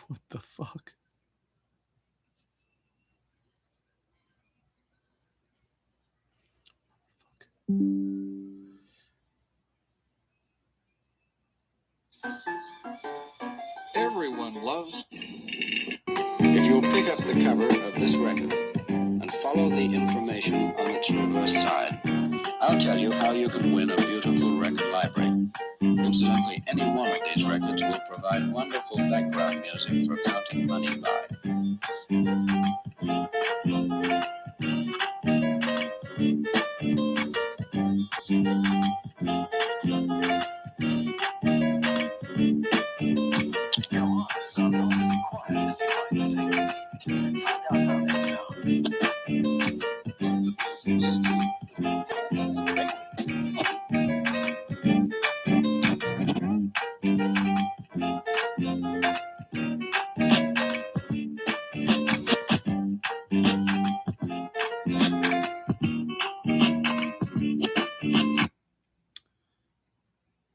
What the fuck? Everyone loves. If you'll pick up the cover of this record and follow the information on its reverse side, I'll tell you how you can win a beautiful record library. Incidentally, any one of these records will provide wonderful background music for counting money by.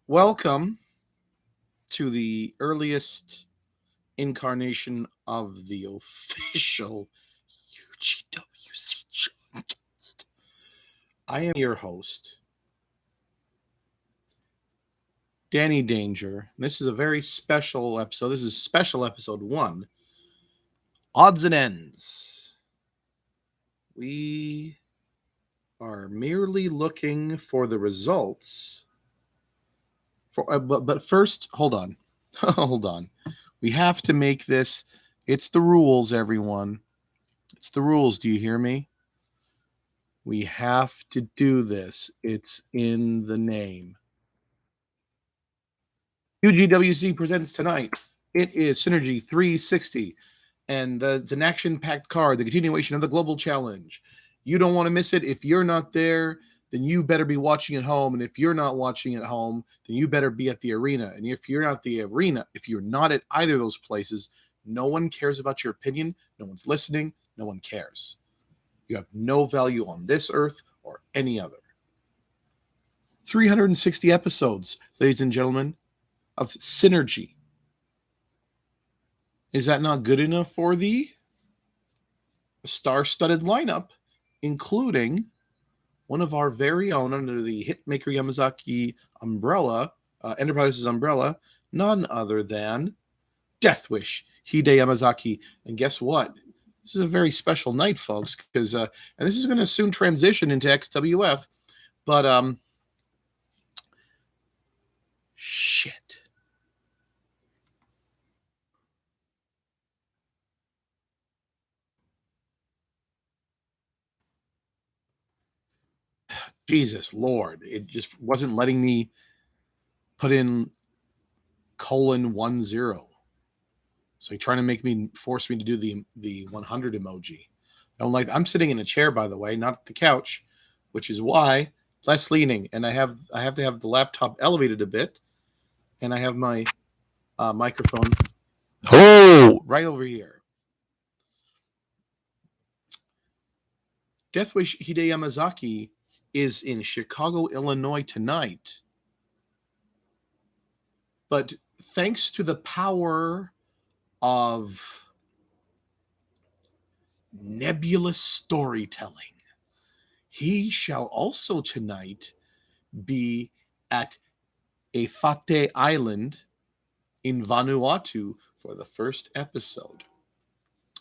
Welcome to the earliest incarnation of the official UGWC Johncast. I am your host, Danny Danger. This is a very special episode. This is special episode 1. Odds and ends. We are merely looking for the results. But first, hold on. Hold on. We have to make this. It's the rules, everyone. It's the rules. Do you hear me? We have to do this. It's in the name. UGWC presents tonight. It is Synergy 360. And it's an action-packed card, the continuation of the Global Challenge. You don't want to miss it. If you're not there, then you better be watching at home. And if you're not watching at home, then you better be at the arena. And if you're not at the arena, if you're not at either of those places, no one cares about your opinion. No one's listening. No one cares. You have no value on this earth or any other. 360 episodes, ladies and gentlemen, of Synergy. Is that not good enough for the star-studded lineup, including one of our very own under the Hitmaker Yamazaki umbrella, Enterprises umbrella, none other than Deathwish Hide Yamazaki. And guess what? This is a very special night, folks, because and this is going to soon transition into XWF, but shit. Jesus Lord, it just wasn't letting me put in :10. So you're trying to force me to do the 100 emoji. I don't like. I'm sitting in a chair, by the way, not the couch, which is why less leaning. And I have to have the laptop elevated a bit, and I have my microphone right over here. Deathwish Hide Yamazaki is in Chicago, Illinois tonight. But thanks to the power of nebulous storytelling, he shall also tonight be at Efate Island in Vanuatu for the first episode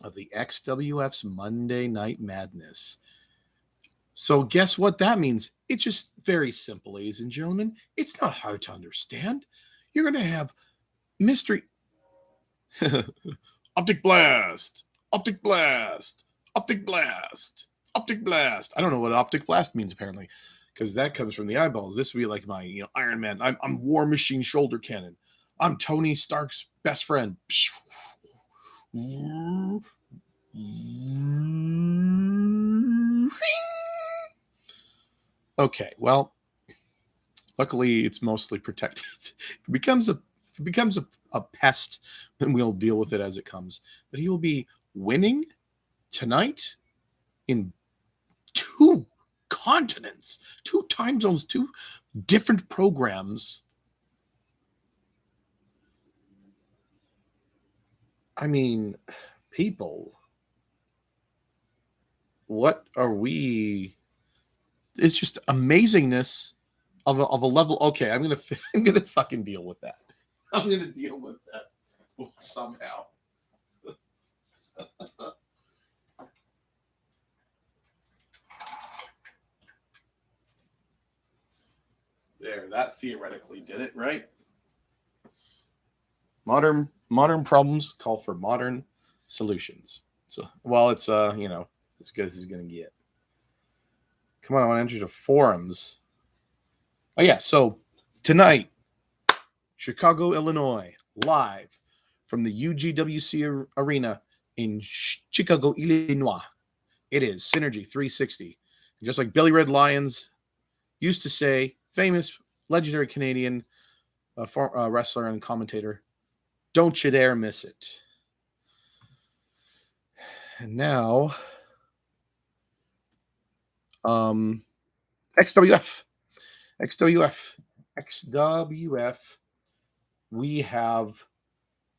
of the XWF's Monday Night Madness. So guess what that means? It's just very simple, ladies and gentlemen. It's not hard to understand. You're going to have mystery. Optic blast, optic blast, optic blast, optic blast. I don't know what optic blast means, apparently, because that comes from the eyeballs. This would be like my, Iron Man. I'm War Machine shoulder cannon. I'm Tony Stark's best friend. Okay, well, luckily it's mostly protected. If it becomes a pest, then we'll deal with it as it comes. But he will be winning tonight in 2 continents, 2 time zones, 2 different programs. I mean, people, what are we? It's just amazingness of a level. Okay, I'm gonna fucking deal with that. I'm gonna deal with that somehow. There, that theoretically did it, right? Modern problems call for modern solutions. So, well, it's as good as it's gonna get. Come on, I want to enter the forums. Oh yeah, so tonight, Chicago, Illinois, live from the UGWC arena in Chicago, Illinois. It is Synergy 360. And just like Billy Red Lyons used to say, famous, legendary Canadian wrestler and commentator, don't you dare miss it. And now, XWF. We have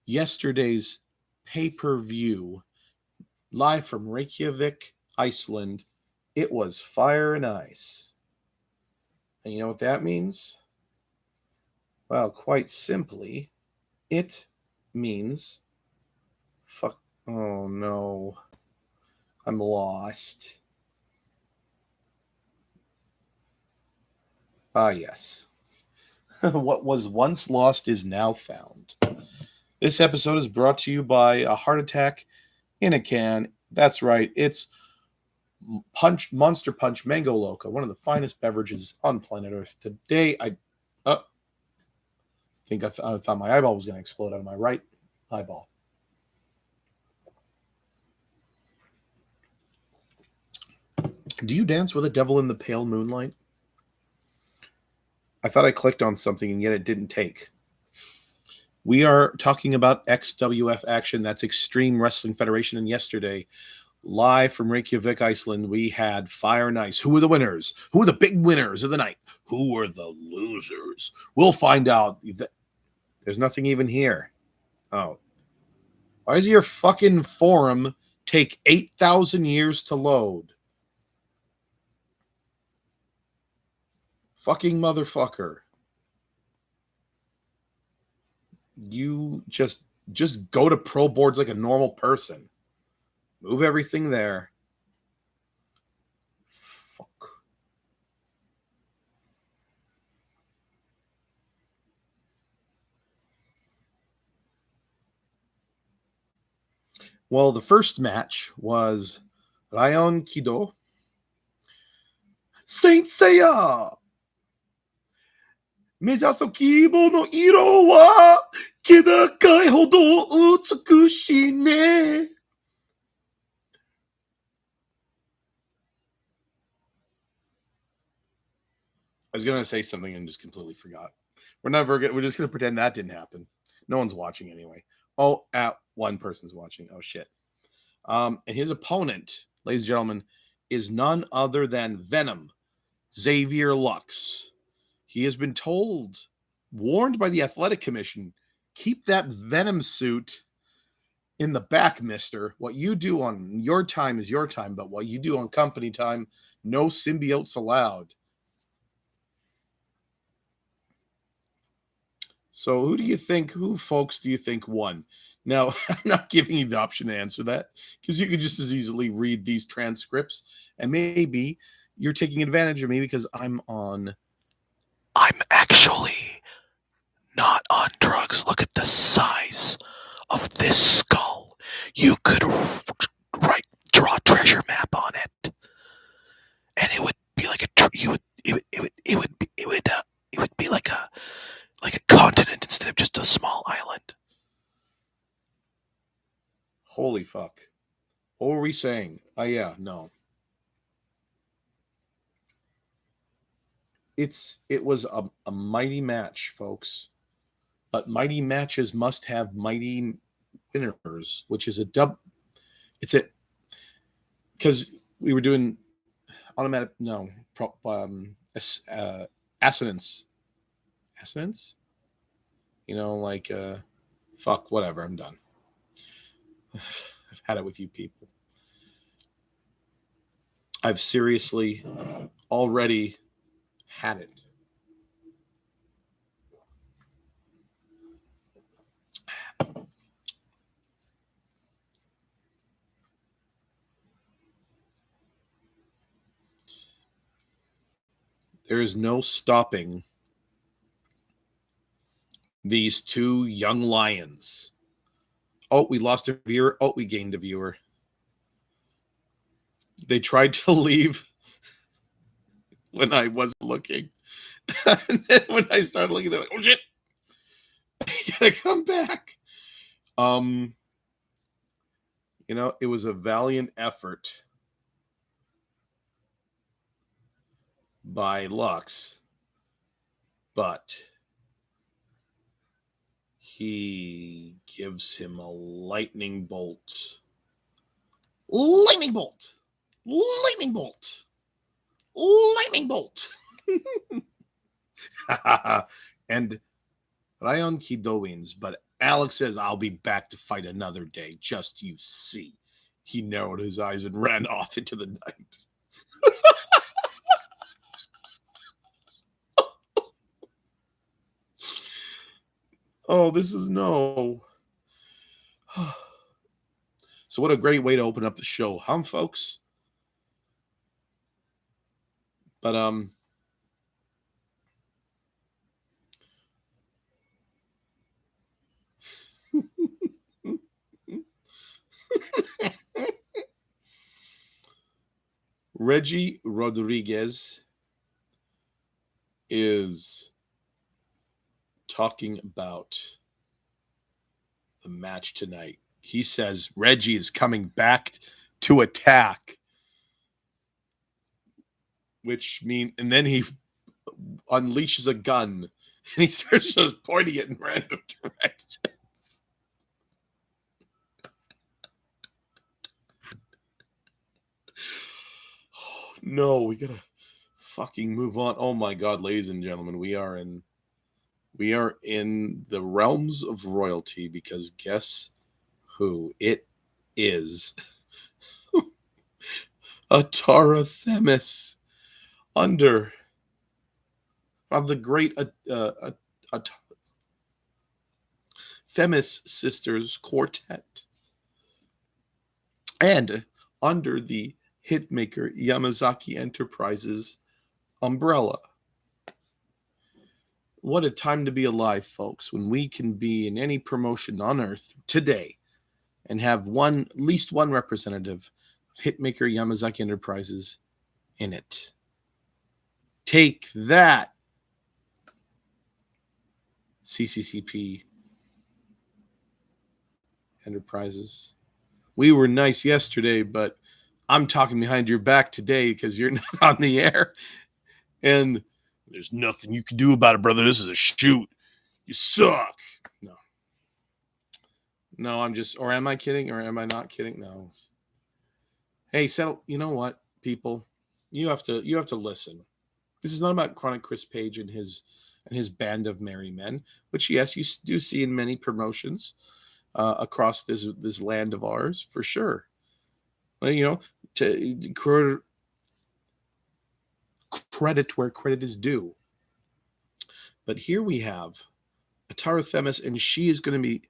yesterday's pay-per-view live from Reykjavik, Iceland. It was fire and ice. And you know what that means? Well, quite simply, it means fuck. Oh no. I'm lost. Ah, yes. What was once lost is now found. This episode is brought to you by a heart attack in a can. That's right. It's Monster Punch Mango Loco, one of the finest beverages on planet Earth. Today, I think I thought my eyeball was going to explode out of my right eyeball. Do you dance with a devil in the pale moonlight? I thought I clicked on something and yet it didn't take. We are talking about XWF action. That's Extreme Wrestling Federation. And yesterday, live from Reykjavik, Iceland, we had Fire and Ice. Who were the winners? Who were the big winners of the night? Who were the losers? We'll find out. There's nothing even here. Oh. Why does your fucking forum take 8,000 years to load? Fucking motherfucker. You just go to pro boards like a normal person. Move everything there. Fuck. Well, the first match was Ryan Kido, Saint Seiya. Mizasokibo no iro wa kidakai hodo utsukushi ne. I was going to say something and just completely forgot. We're just going to pretend that didn't happen. No one's watching anyway. Oh, one person's watching. Oh, shit. And his opponent, ladies and gentlemen, is none other than Venom, Xavier Lux. He has been warned by the Athletic Commission, keep that Venom suit in the back, mister. What you do on your time is your time, but what you do on company time, no symbiotes allowed. So who folks do you think won? Now, I'm not giving you the option to answer that because you could just as easily read these transcripts and maybe you're taking advantage of me because I'm actually not on drugs. Look at the size of this skull. You could draw a treasure map on it and it would be like it would be like a continent instead of just a small island. Holy fuck. What were we saying? Yeah, no. It was a mighty match, folks. But mighty matches must have mighty winners, which is because we were doing assonance. Assonance? Fuck, whatever, I'm done. I've had it with you people. I've seriously already had it. There is no stopping these two young lions. Oh, we lost a viewer. Oh, we gained a viewer. They tried to leave when I wasn't looking. And then when I started looking, they're like, oh shit, you gotta come back. It was a valiant effort by Lux, but he gives him a lightning bolt. Lightning bolt! Lightning bolt! Lightning bolt! And Rayon Kido wins, but Alex says, I'll be back to fight another day. Just you see. He narrowed his eyes and ran off into the night. Oh, this is no. So what a great way to open up the show, huh, folks? But Reggie Rodriguez is talking about the match tonight. He says Reggie is coming back to attack, which means, and then he unleashes a gun and he starts just pointing it in random directions. Oh, no, we gotta fucking move on. Oh my God, ladies and gentlemen, we are in the realms of royalty, because guess who it is? Atara Themis, under of the great Themis Sisters Quartet, and under the Hitmaker Yamazaki Enterprises umbrella. What a time to be alive, folks, when we can be in any promotion on earth today and have at least one representative of Hitmaker Yamazaki Enterprises in it. Take that, CCCP Enterprises. We were nice yesterday, but I'm talking behind your back today because you're not on the air. And there's nothing you can do about it, brother. This is a shoot. You suck. No, I'm just, or am I kidding? Or am I not kidding? No. Hey, settle. You know what, people? You have to listen. This is not about Chronic Chris Page and his band of merry men, which, yes, you do see in many promotions across this land of ours, for sure. To credit where credit is due. But here we have Atara Themis, and she is going to be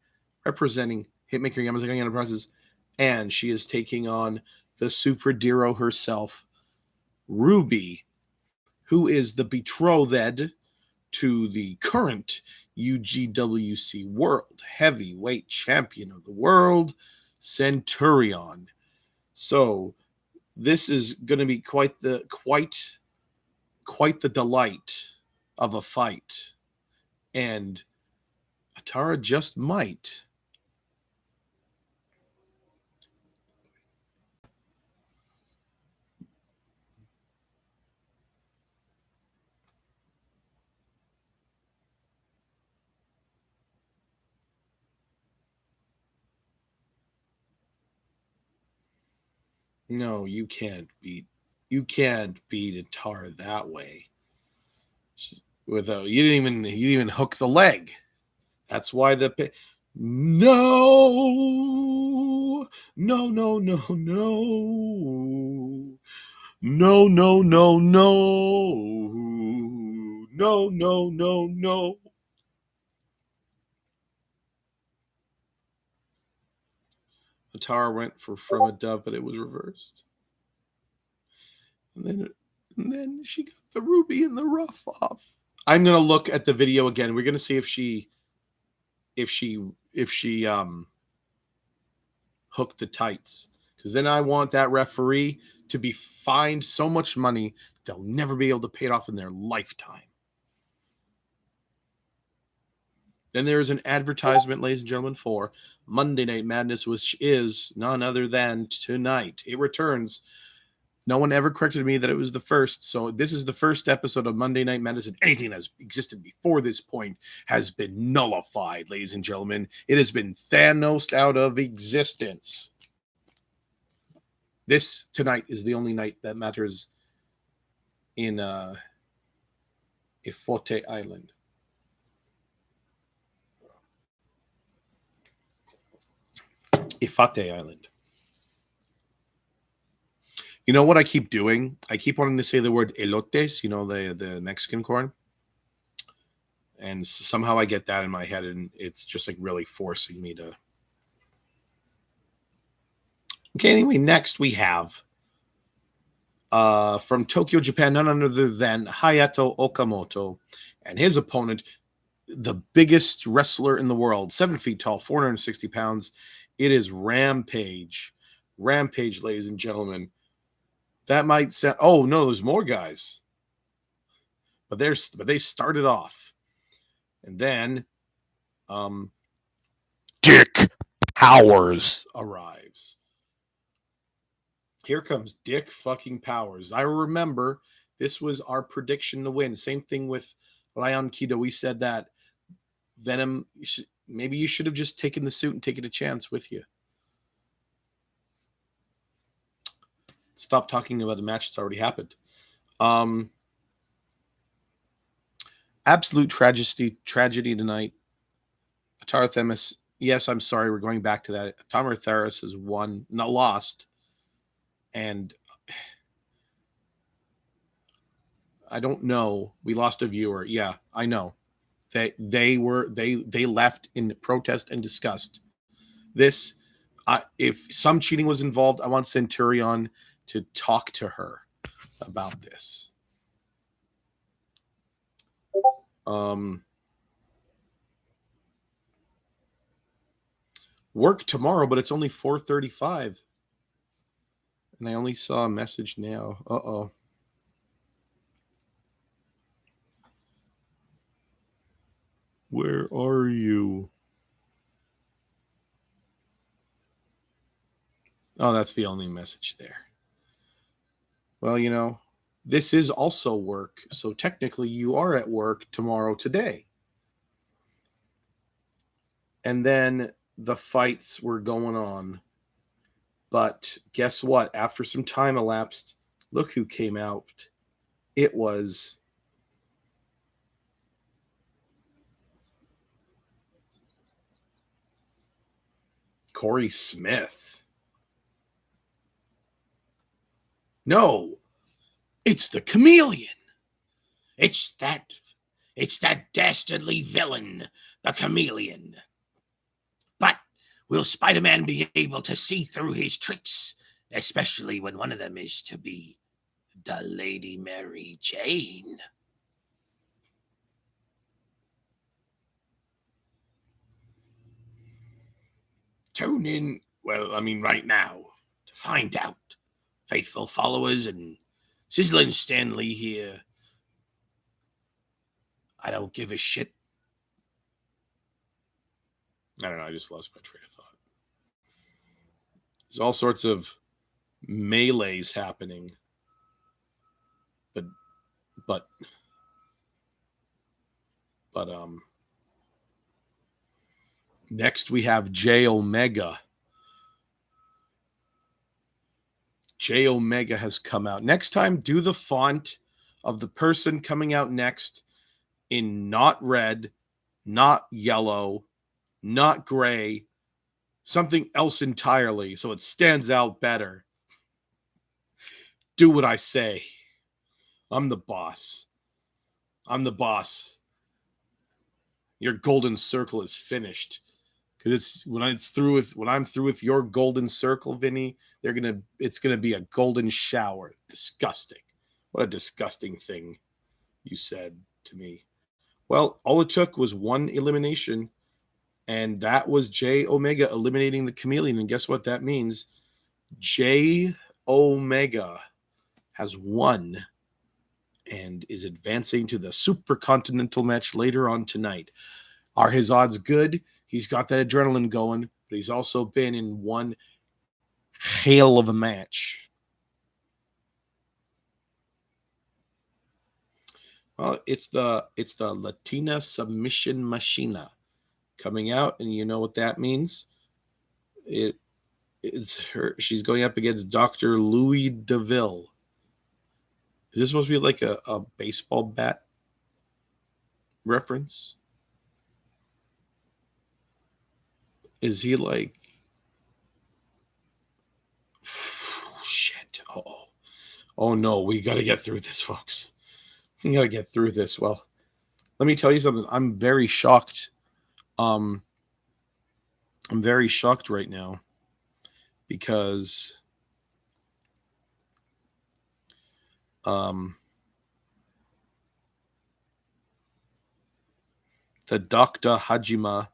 representing Hitmaker Yamazaki Enterprises, and she is taking on the Super Dero herself, Ruby, who is the betrothed to the current UGWC World Heavyweight Champion of the World, Centurion. So this is going to be quite the delight of a fight, and Atara just might. No, you can't beat Atara that way. You didn't even hook the leg. That's why no. No, no, no, no. No, no, no, no. No, no, no, no. Atara went for From a Dove, but it was reversed. And then she got the ruby in the rough off. I'm gonna look at the video again. We're gonna see if she hooked the tights. Because then I want that referee to be fined so much money they'll never be able to pay it off in their lifetime. Then there is an advertisement, ladies and gentlemen, for Monday Night Madness, which is none other than tonight. It returns. No one ever corrected me that it was the first. So this is the first episode of Monday Night Madness, and anything that has existed before this point has been nullified, ladies and gentlemen. It has been Thanos out of existence. This tonight is the only night that matters in Ifote Island. Ifate Island. You know what I keep doing? I keep wanting to say the word elotes, you know, the Mexican corn. And somehow I get that in my head, and it's just like really forcing me to. Okay, anyway, next we have from Tokyo, Japan, none other than Hayato Okamoto and his opponent, the biggest wrestler in the world, 7 feet tall, 460 pounds. It is Rampage. Rampage, ladies and gentlemen. That might sound... Oh, no, there's more guys. But they started off. And then Dick Powers arrives. Here comes Dick fucking Powers. I remember this was our prediction to win. Same thing with Ryan Kido. We said that Venom, maybe you should have just taken the suit and taken a chance with you. Stop talking about a match that's already happened. Absolute tragedy tonight. Atara Themis. Yes, I'm sorry. We're going back to that. Tamara Theris has lost. And I don't know. We lost a viewer. Yeah, I know. They left in protest and disgust. This, if some cheating was involved, I want Centurion to talk to her about this. Work tomorrow, but it's only 4:35. And I only saw a message now. Uh-oh. Where are you? Oh, that's the only message there. Well, you know, this is also work. So technically you are at work tomorrow today. And then the fights were going on. But guess what? After some time elapsed, look who came out. It was Corey Smith. No, it's the Chameleon. It's that dastardly villain, the Chameleon. But will Spider-Man be able to see through his tricks, especially when one of them is to be the Lady Mary Jane? Tune in, right now to find out. Faithful followers and Sizzling Stanley here. I don't give a shit. I don't know. I just lost my train of thought. There's all sorts of melees happening. But next we have J Omega. J Omega has come out. Next time, do the font of the person coming out next in not red, not yellow, not gray, something else entirely so it stands out better. Do what I say. I'm the boss. I'm the boss. Your golden circle is finished. Because when I'm through with your golden circle, Vinny, it's gonna be a golden shower. Disgusting. What a disgusting thing you said to me. Well, all it took was one elimination, and that was J Omega eliminating the chameleon. And guess what that means? J Omega has won and is advancing to the Supercontinental match later on tonight. Are his odds good? He's got that adrenaline going, but he's also been in one hell of a match. Well, it's the Latina Submission Machina coming out, and you know what that means. It's her. She's going up against Dr. Louis DeVille. Is this supposed to be like a baseball bat reference? Is he like... shit. Oh no, we got to get through this, folks. We got to get through this. Well, let me tell you something. I'm very shocked. I'm very shocked right now because the Dr. Hajima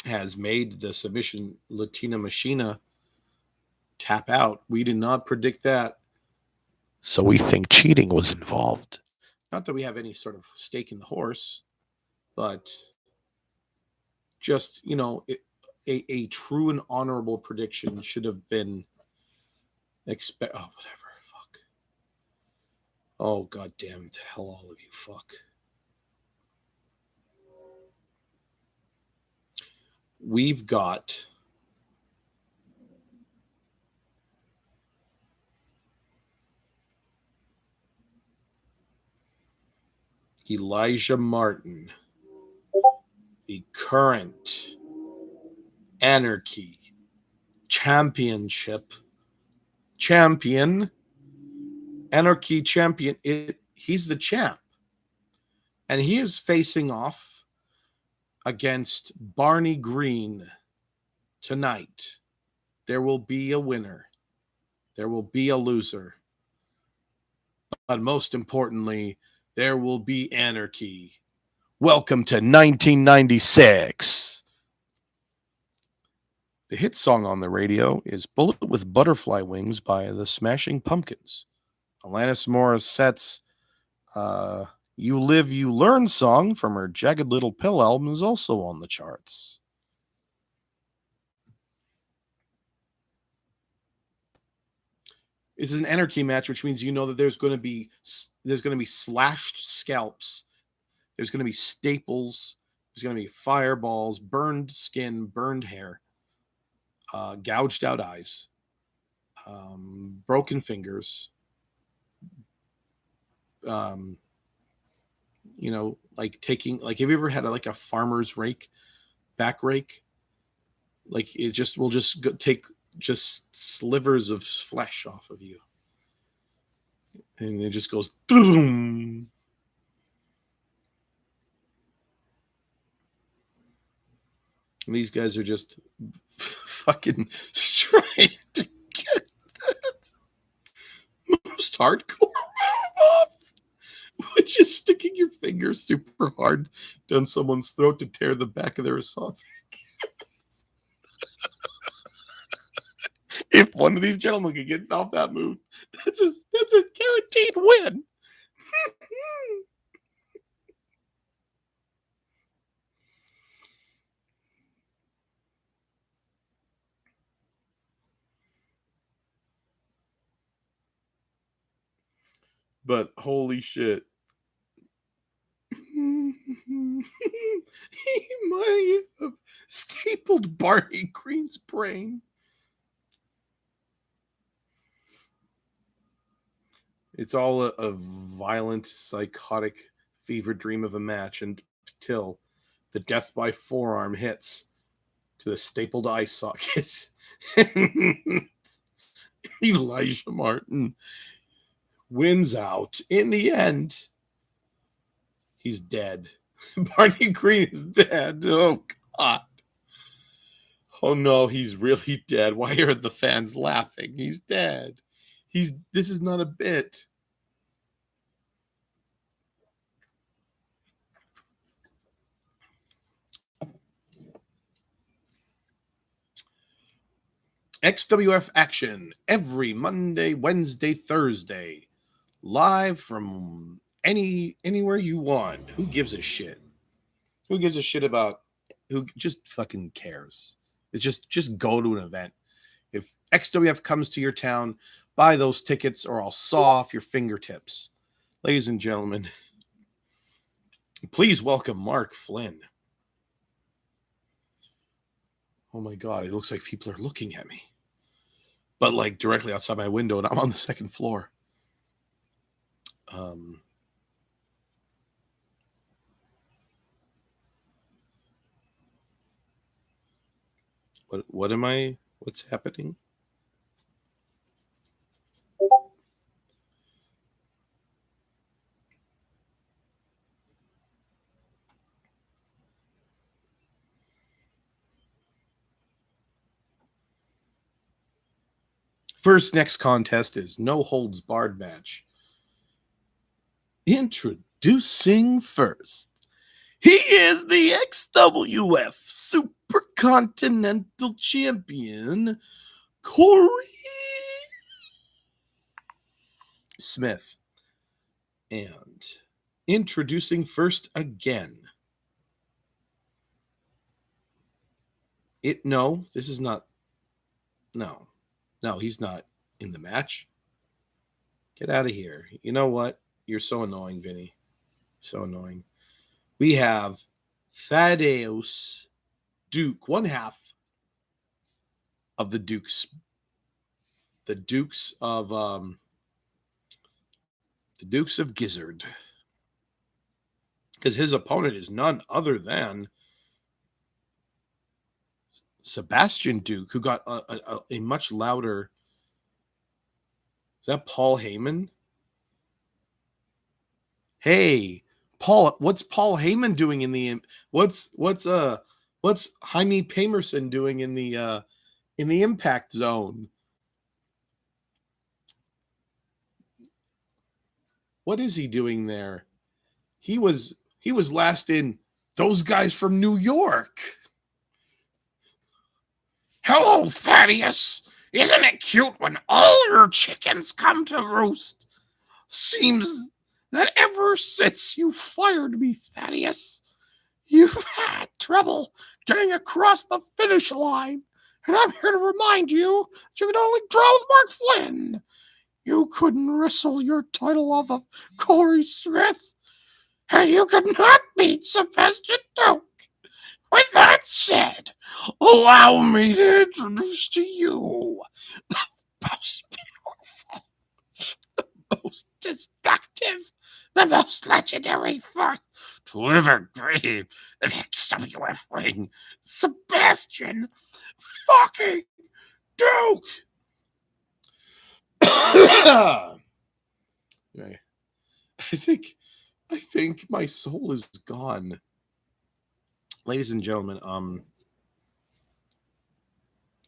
has made the submission Latina Machina tap out. We did not predict that. So we think cheating was involved. Not that we have any sort of stake in the horse, but just, a true and honorable prediction should have been whatever. Fuck. Oh, God damn it to hell, all of you. Fuck. We've got Elijah Martin, the current Anarchy Championship champion. Anarchy champion. He's the champ. And he is facing off against Barney Green tonight. There will be a winner. There will be a loser. But most importantly, there will be anarchy. Welcome to 1996. The hit song on the radio is Bullet with Butterfly Wings by the Smashing Pumpkins. Alanis Morissette's You Live, You Learn song from her Jagged Little Pill album is also on the charts. This is an anarchy match, which means you know that there's going to be slashed scalps, there's going to be staples, there's going to be fireballs, burned skin, burned hair, gouged out eyes, broken fingers, like taking, like, have you ever had a farmer's rake, back rake? Like, we'll just take just slivers of flesh off of you. And it just goes, boom. And these guys are just fucking trying to get that most hardcore move off, which is sticking your finger super hard down someone's throat to tear the back of their esophagus. If one of these gentlemen can get off that move, that's a guaranteed win. But holy shit. He might have stapled Barney Green's brain. It's all a violent, psychotic fever dream of a match until the death by forearm hits to the stapled eye sockets. Elijah Martin wins out. In the end, he's dead. Barney Green is dead. Oh, God. Oh, no, he's really dead. Why are the fans laughing? He's dead. This is not a bit. XWF action every Monday, Wednesday, Thursday. Live from anywhere you want. Who gives a shit? Who gives a shit about who just fucking cares? It's just go to an event. If XWF comes to your town, buy those tickets or I'll saw off your fingertips. Ladies and gentlemen, please welcome Mark Flynn. Oh my God, it looks like people are looking at me. But like directly outside my window, and I'm on the second floor. What's happening? First, next contest is no holds barred match. Introducing first, he is the XWF Supercontinental Champion, Corey Smith. And introducing first again. This is not. No, he's not in the match. Get out of here. You know what? You're so annoying, Vinny. So annoying. We have Thaddeus Duke, one half of the Dukes. The Dukes of Gizzard. Because his opponent is none other than Sebastian Duke, who got a much louder. Is that Paul Heyman? Hey, Paul, what's Paul Heyman doing in the what's Jaime Pamerson doing in the Impact Zone? What is he doing there? He was last in Those Guys from New York. Hello, Thaddeus. Isn't it cute when all your chickens come to roost? Seems that ever since you fired me, Thaddeus, you've had trouble getting across the finish line. And I'm here to remind you that you can only draw with Mark Flynn. You couldn't wrestle your title off of Corey Smith. And you could not beat Sebastian Duke. With that said, allow me to introduce to you the most powerful, the most destructive, the most legendary force to ever breathe an XWF ring, Sebastian fucking Duke. Okay. I think my soul is gone. Ladies and gentlemen,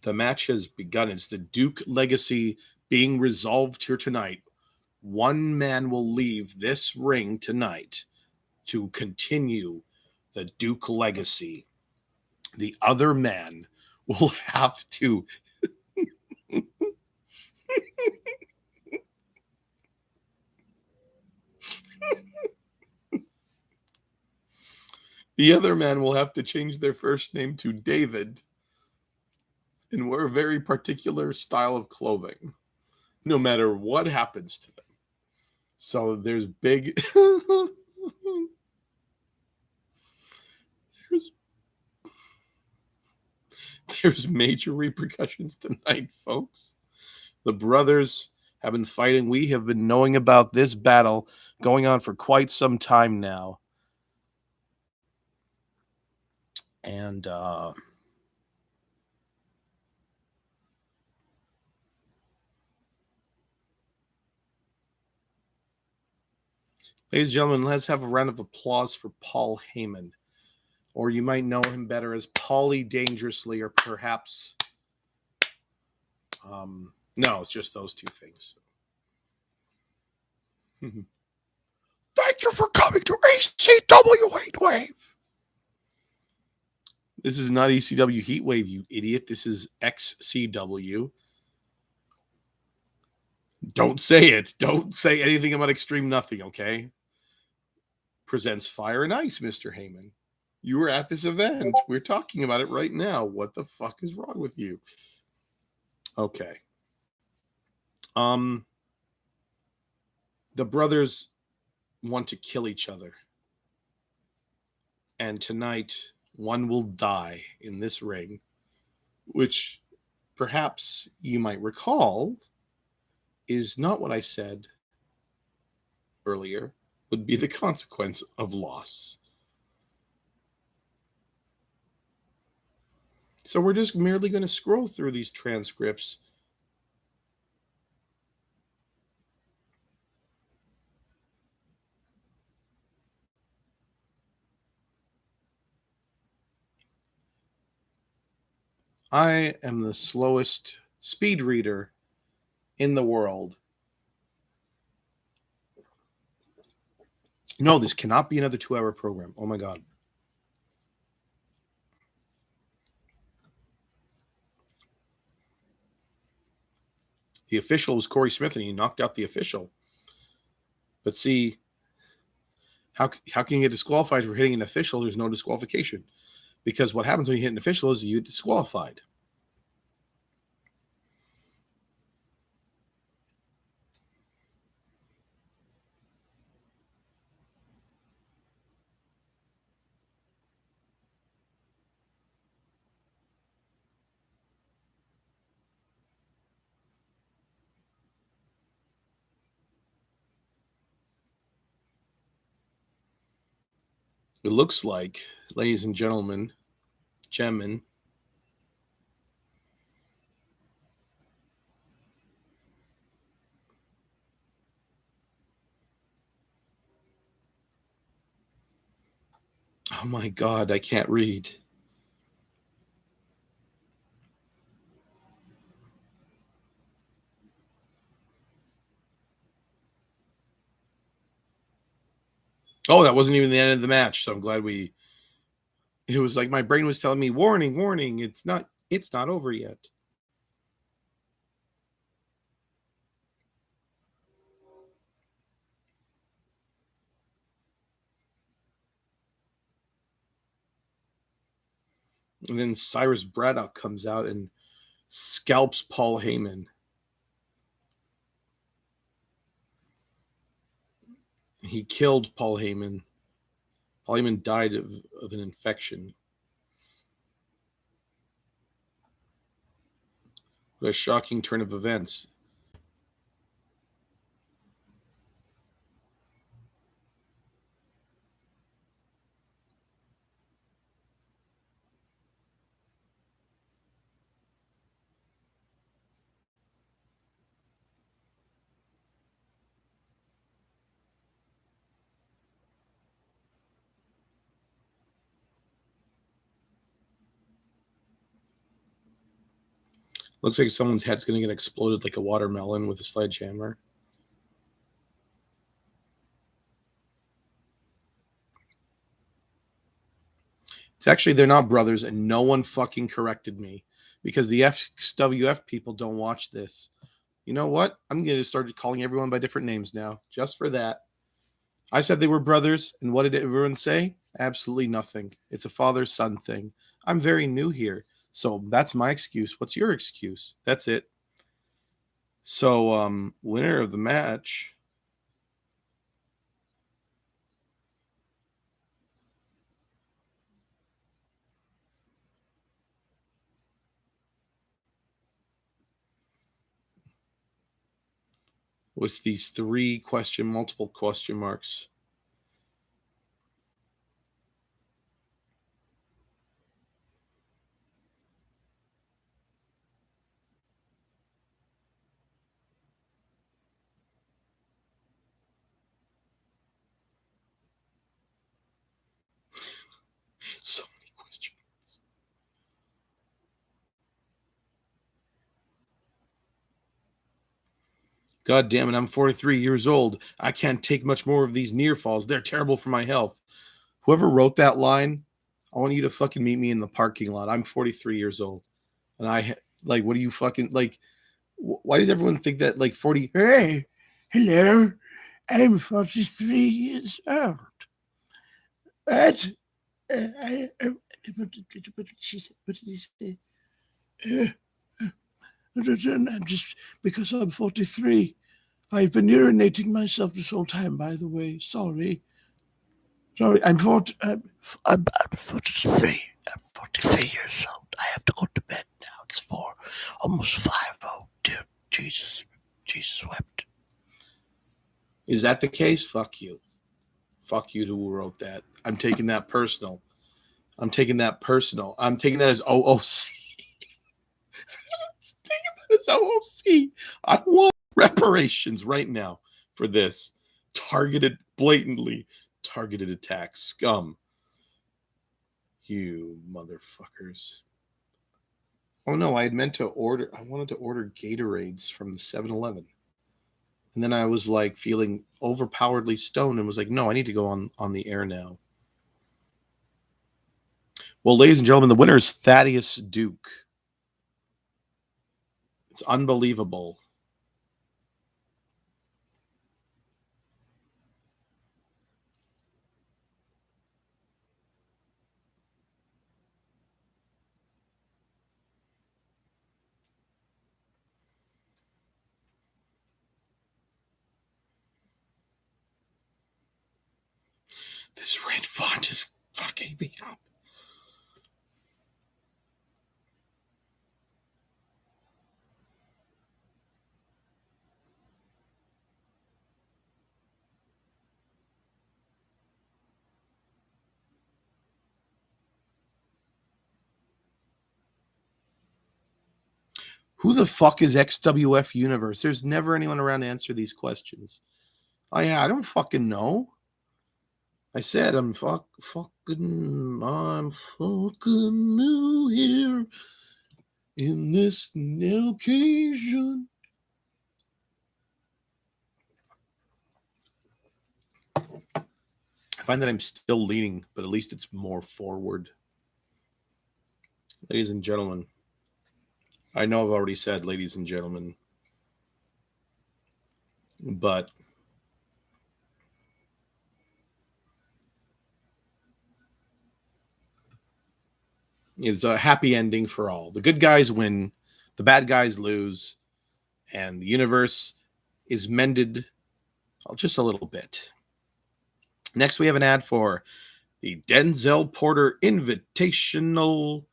the match has begun. It's the Duke legacy being resolved here tonight. One man will leave this ring tonight to continue the Duke legacy. The other man will have to change their first name to David and wear a very particular style of clothing, no matter what happens to them. So there's there's major repercussions tonight, folks. The brothers have been fighting. We have been knowing about this battle going on for quite some time now. And ladies and gentlemen, let's have a round of applause for Paul Heyman. Or you might know him better as Paulie Dangerously, or perhaps... no, it's just those two things. Thank you for coming to ECW Heatwave. This is not ECW Heatwave, you idiot. This is XCW. Don't say it. Don't say anything about Extreme Nothing, okay? Presents Fire and Ice, Mr. Heyman. You were at this event. We're talking about it right now. What the fuck is wrong with you? Okay. The brothers want to kill each other. And tonight, one will die in this ring, which perhaps you might recall is not what I said earlier would be the consequence of loss. So we're just merely going to scroll through these transcripts. I am the slowest speed reader in the world. No, this cannot be another 2-hour program. Oh my God. The official was Corey Smith, and he knocked out the official. But see, how can you get disqualified for hitting an official? There's no disqualification. Because what happens when you hit an official is you get disqualified. It looks like, ladies and gentlemen, gemmen, oh my God, I can't read. Oh, that wasn't even the end of the match, so I'm glad it was like my brain was telling me, warning, warning, it's not over yet. And then Cyrus Braddock comes out and scalps Paul Heyman. He killed Paul Heyman. Paul Heyman died of an infection. What a shocking turn of events. Looks like someone's head's going to get exploded like a watermelon with a sledgehammer. It's actually, they're not brothers, and no one fucking corrected me because the XWF people don't watch this. You know what? I'm going to start calling everyone by different names now, just for that. I said they were brothers, and what did everyone say? Absolutely nothing. It's a father-son thing. I'm very new here, so that's my excuse. What's your excuse? That's it. So, winner of the match... with these three multiple question marks. So many questions. God damn it, I'm 43 years old. I can't take much more of these near falls. They're terrible for my health. Whoever wrote that line, I want you to fucking meet me in the parking lot. I'm 43 years old. And what do you fucking, why does everyone think that, 40? Hey, hello, I'm 43 years old. But, what did she say? What did he say? I'm just, because I'm 43. I've been urinating myself this whole time, by the way. Sorry, I'm 43. I'm 43 years old. I have to go to bed now. It's 4, almost 5. Oh, dear Jesus. Jesus wept. Is that the case? Fuck you. Fuck you to who wrote that. I'm taking that personal. I'm taking that as OOC. I'm taking that as OOC. I want reparations right now for this blatantly targeted attack. Scum. You motherfuckers. Oh no, I wanted to order Gatorades from the 7-Eleven. And then I was like feeling overpoweredly stoned and was like, no, I need to go on the air now. Well, ladies and gentlemen, the winner is Thaddeus Duke. It's unbelievable. This red font is fucking me up. Who the fuck is XWF Universe? There's never anyone around to answer these questions. I don't fucking know. I said I'm fucking new here in this new occasion. I find that I'm still leaning, but at least it's more forward. Ladies and gentlemen, I know I've already said ladies and gentlemen, but it's a happy ending for all. The good guys win, the bad guys lose, and the universe is mended just a little bit. Next, we have an ad for the Denzel Porter Invitational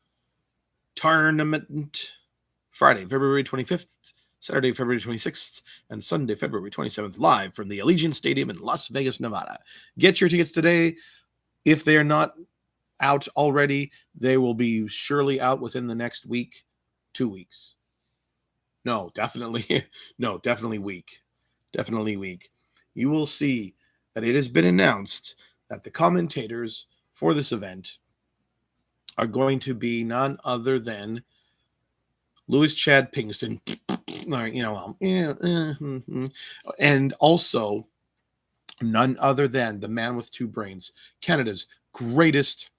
Tournament, Friday, February 25th, Saturday, February 26th, and Sunday, February 27th, live from the Allegiant Stadium in Las Vegas, Nevada. Get your tickets today. If they are not out already, they will be surely out within the next week, 2 weeks. No, definitely week. Definitely week. You will see that it has been announced that the commentators for this event are going to be none other than Louis Chad Pinkston, and also none other than the man with two brains, Canada's greatest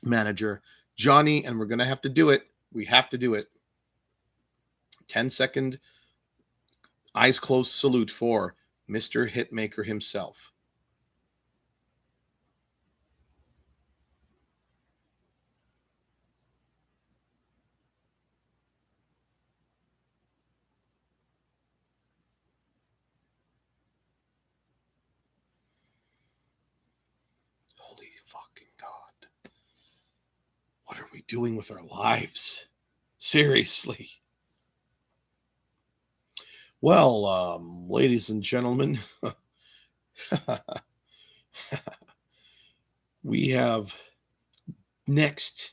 manager, Johnny, and we're going to have to do it. We have to do it. 10-second eyes closed salute for Mr. Hitmaker himself. Holy fucking God. What are we doing with our lives? Seriously. Well, ladies and gentlemen, we have next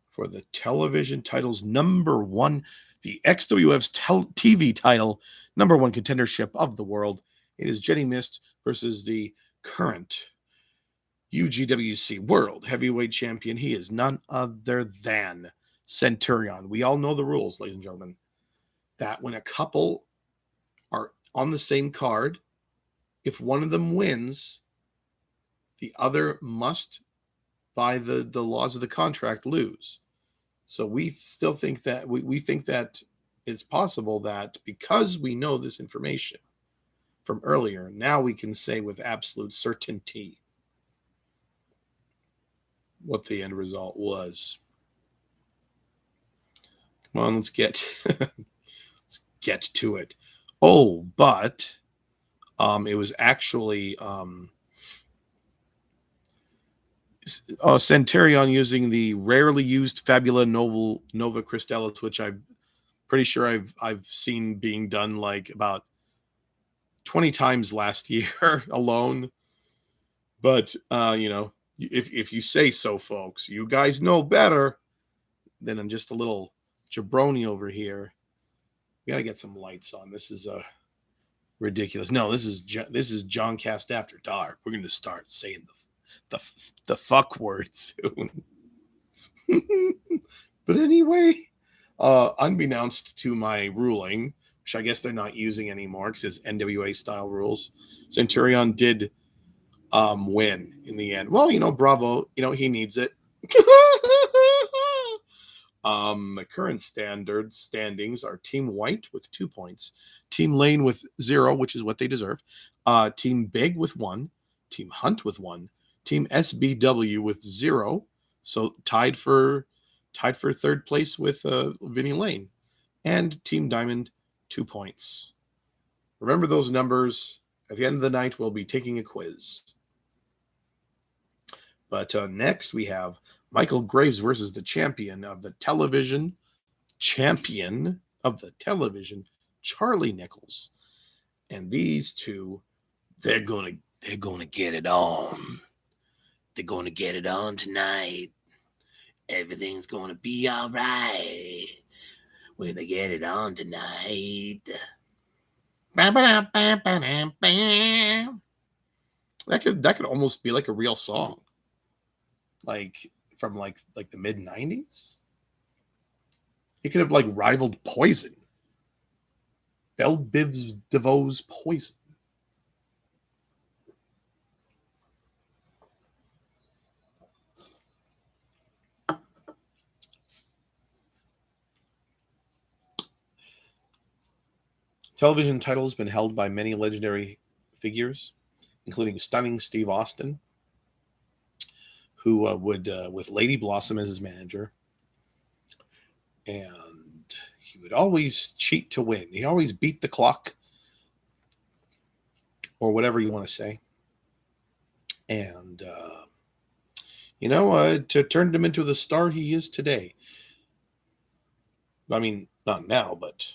for the television titles number one, the XWF's TV title, number one contendership of the world. It is Jenny Mist versus the current UGWC World Heavyweight Champion. He is none other than Centurion. We all know the rules, ladies and gentlemen, that when a couple are on the same card, if one of them wins, the other must, by the laws of the contract, lose. So we still think that we think that it's possible that because we know this information from earlier, now we can say with absolute certainty what the end result was. Come on, let's get to it. Oh, but it was actually Centurion using the rarely used Fabula Nova Crystallis, which I'm pretty sure I've seen being done like about 20 times last year alone. But if you say so, folks, you guys know better. Then I'm just a little jabroni over here. We got to get some lights on. This is ridiculous. No, this is Johncast After Dark. We're going to start saying the fuck word soon. But anyway, unbeknownst to my ruling, which I guess they're not using anymore because it's NWA style rules, Centurion did win in the end. Well, bravo. He needs it. The current standings are Team White with 2 points, Team Lane with 0, which is what they deserve, Team Big with 1, Team Hunt with 1, Team SBW with 0, so tied for third place with Vinnie Lane, and Team Diamond 2 points. Remember those numbers. At the end of the night, we'll be taking a quiz. But next we have Michael Graves versus the champion of the television, Charlie Nichols. And these two, they're gonna get it on. They're gonna get it on tonight. Everything's gonna be all right when they get it on tonight. That could almost be like a real song. Like from like the mid-90s. It could have like rivaled Poison. Belle Biv DeVoe's Poison. Television title has been held by many legendary figures, including stunning Steve Austin, who would, with Lady Blossom as his manager, and he would always cheat to win. He always beat the clock, or whatever you want to say. And, turned him into the star he is today. I mean, not now, but...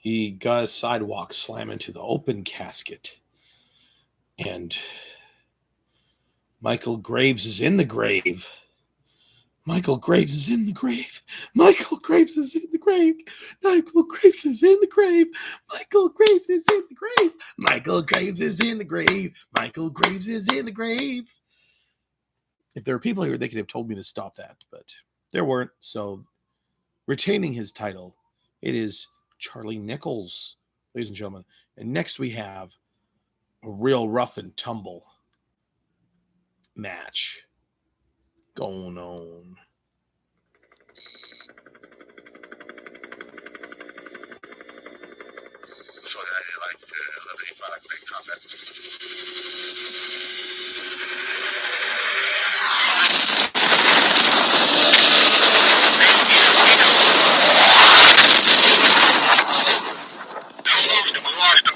He got a sidewalk slam into the open casket. And Michael Graves is in the grave. Michael Graves is in the grave. Michael Graves is in the grave. Michael Graves is in the grave. Michael Graves is in the grave. Michael Graves is in the grave. Michael Graves is in the grave. If there were people here, they could have told me to stop that, but there weren't. So retaining his title, it is Charlie Nichols, ladies and gentlemen. And next we have a real rough and tumble match going on. So I like eliminate product make comment. Downloading the melodic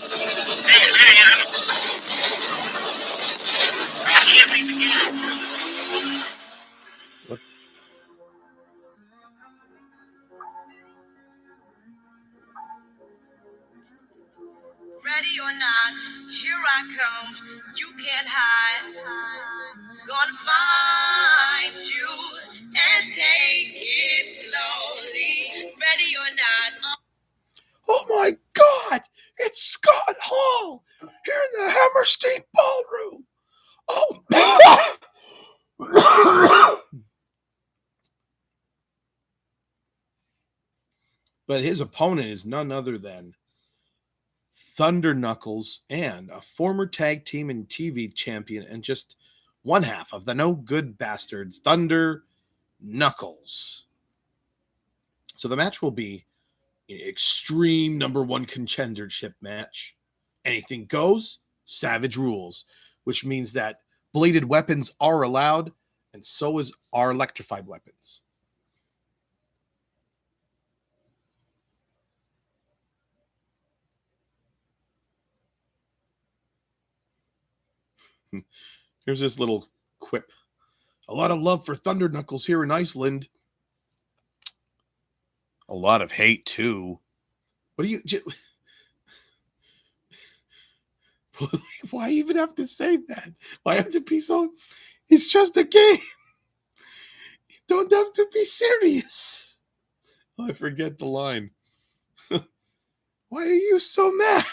come, you can't hide. Gonna find you and take it slowly. Ready or not. Oh my God! It's Scott Hall here in the Hammerstein Ballroom. Oh, But his opponent is none other than Thunder Knuckles and a former tag team and TV champion and just one half of the No Good Bastards, Thunder Knuckles. So the match will be an extreme #1 contendership match. Anything goes, savage rules, which means that bladed weapons are allowed, and so are electrified weapons. Here's this little quip. A lot of love for Thunder Knuckles here in Iceland. A lot of hate, too. What do you... Why even have to say that? Why have to be so... It's just a game. You don't have to be serious. Oh, I forget the line. Why are you so mad?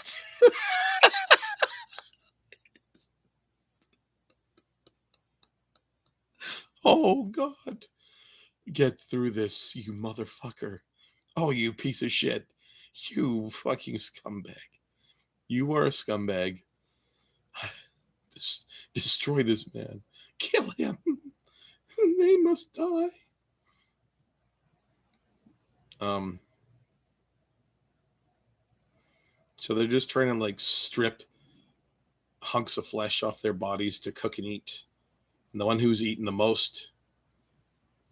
Oh, God. Get through this, you motherfucker. Oh, you piece of shit. You fucking scumbag. You are a scumbag. Destroy this man. Kill him. They must die. So they're just trying to like strip hunks of flesh off their bodies to cook and eat. And the one who's eaten the most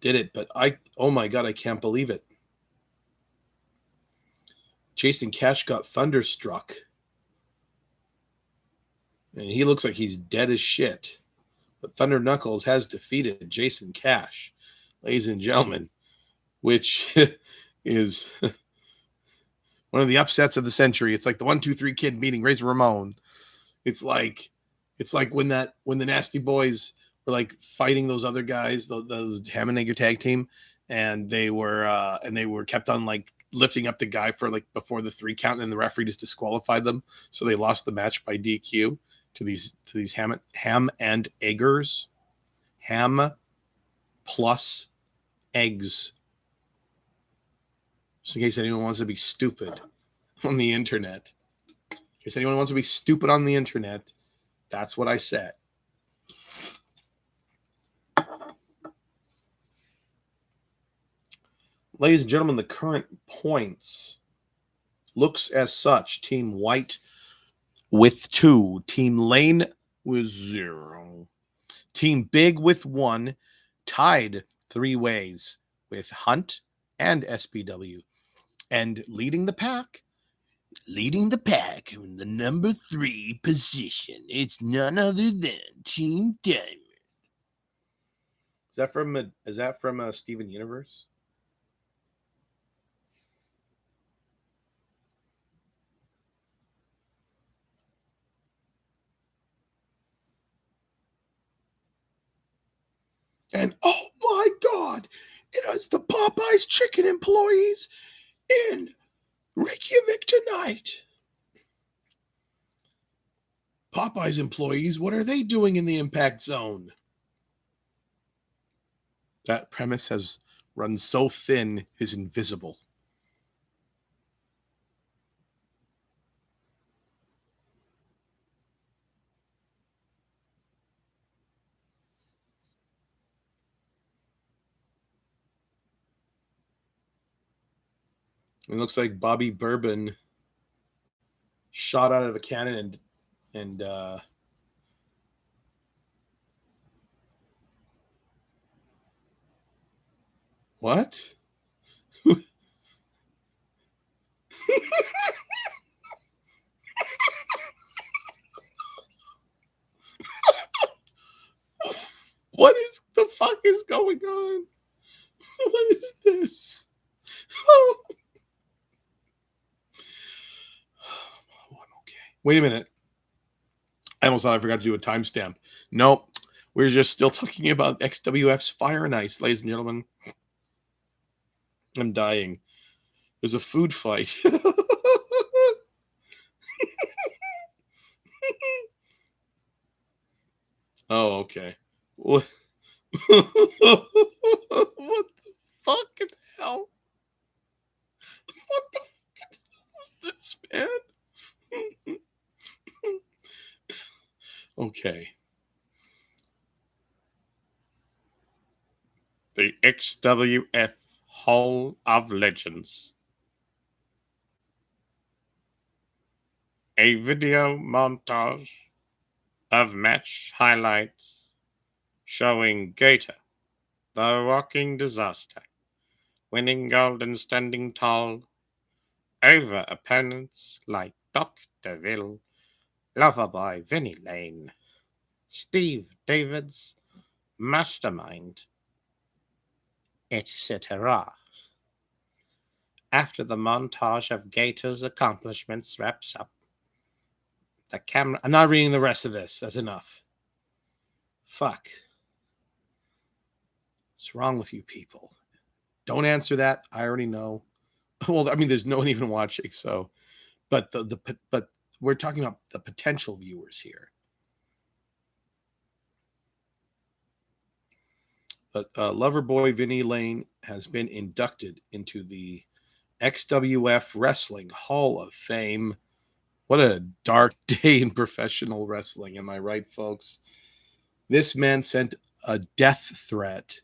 did it. But oh my God, I can't believe it. Jason Cash got thunderstruck. And he looks like he's dead as shit. But Thunder Knuckles has defeated Jason Cash, ladies and gentlemen, which is one of the upsets of the century. It's like the 1-2-3 Kid meeting Razor Ramon. It's like when the Nasty Boys were like fighting those other guys, those Hitmaker tag team, and they were kept on like lifting up the guy for like before the 3 count, and then the referee just disqualified them, so they lost the match by DQ to these ham and eggers. Ham plus eggs. Just in case anyone wants to be stupid on the internet. In case anyone wants to be stupid on the internet, that's what I said. Ladies and gentlemen, the current points looks as such. Team White with 2. Team Lane with 0. Team Big with 1. Tied 3 ways with Hunt and SPW. And leading the pack in the number 3 position, it's none other than Team Diamond. Is that from Steven Universe? And oh my God, it is the Popeyes chicken employees in Reykjavik tonight. Popeyes employees, what are they doing in the impact zone? That premise has run so thin, it is invisible. It looks like Bobby Bourbon shot out of the cannon and what? What is the fuck is going on? What is this? Oh, I'm okay. Wait a minute. I almost thought I forgot to do a timestamp. Nope. We're just still talking about XWF's Fire and Ice, ladies and gentlemen. I'm dying. There's a food fight. Oh, okay. What? What the fucking hell? What the fuck is this, man? Okay. The XWF Hall of Legends. A video montage of match highlights showing Gator, the walking disaster, winning gold and standing tall over opponents like Dr. Will, Loverboy Vinnie Lane, Steve David's Mastermind, etc. After the montage of Gator's accomplishments wraps up, the camera... I'm not reading the rest of this. That's enough. Fuck. What's wrong with you people? Don't answer that. I already know. Well, I mean, there's no one even watching, so... But but we're talking about the potential viewers here. But Loverboy Vinnie Lane has been inducted into the XWF Wrestling Hall of Fame. What a dark day in professional wrestling, am I right, folks? This man sent a death threat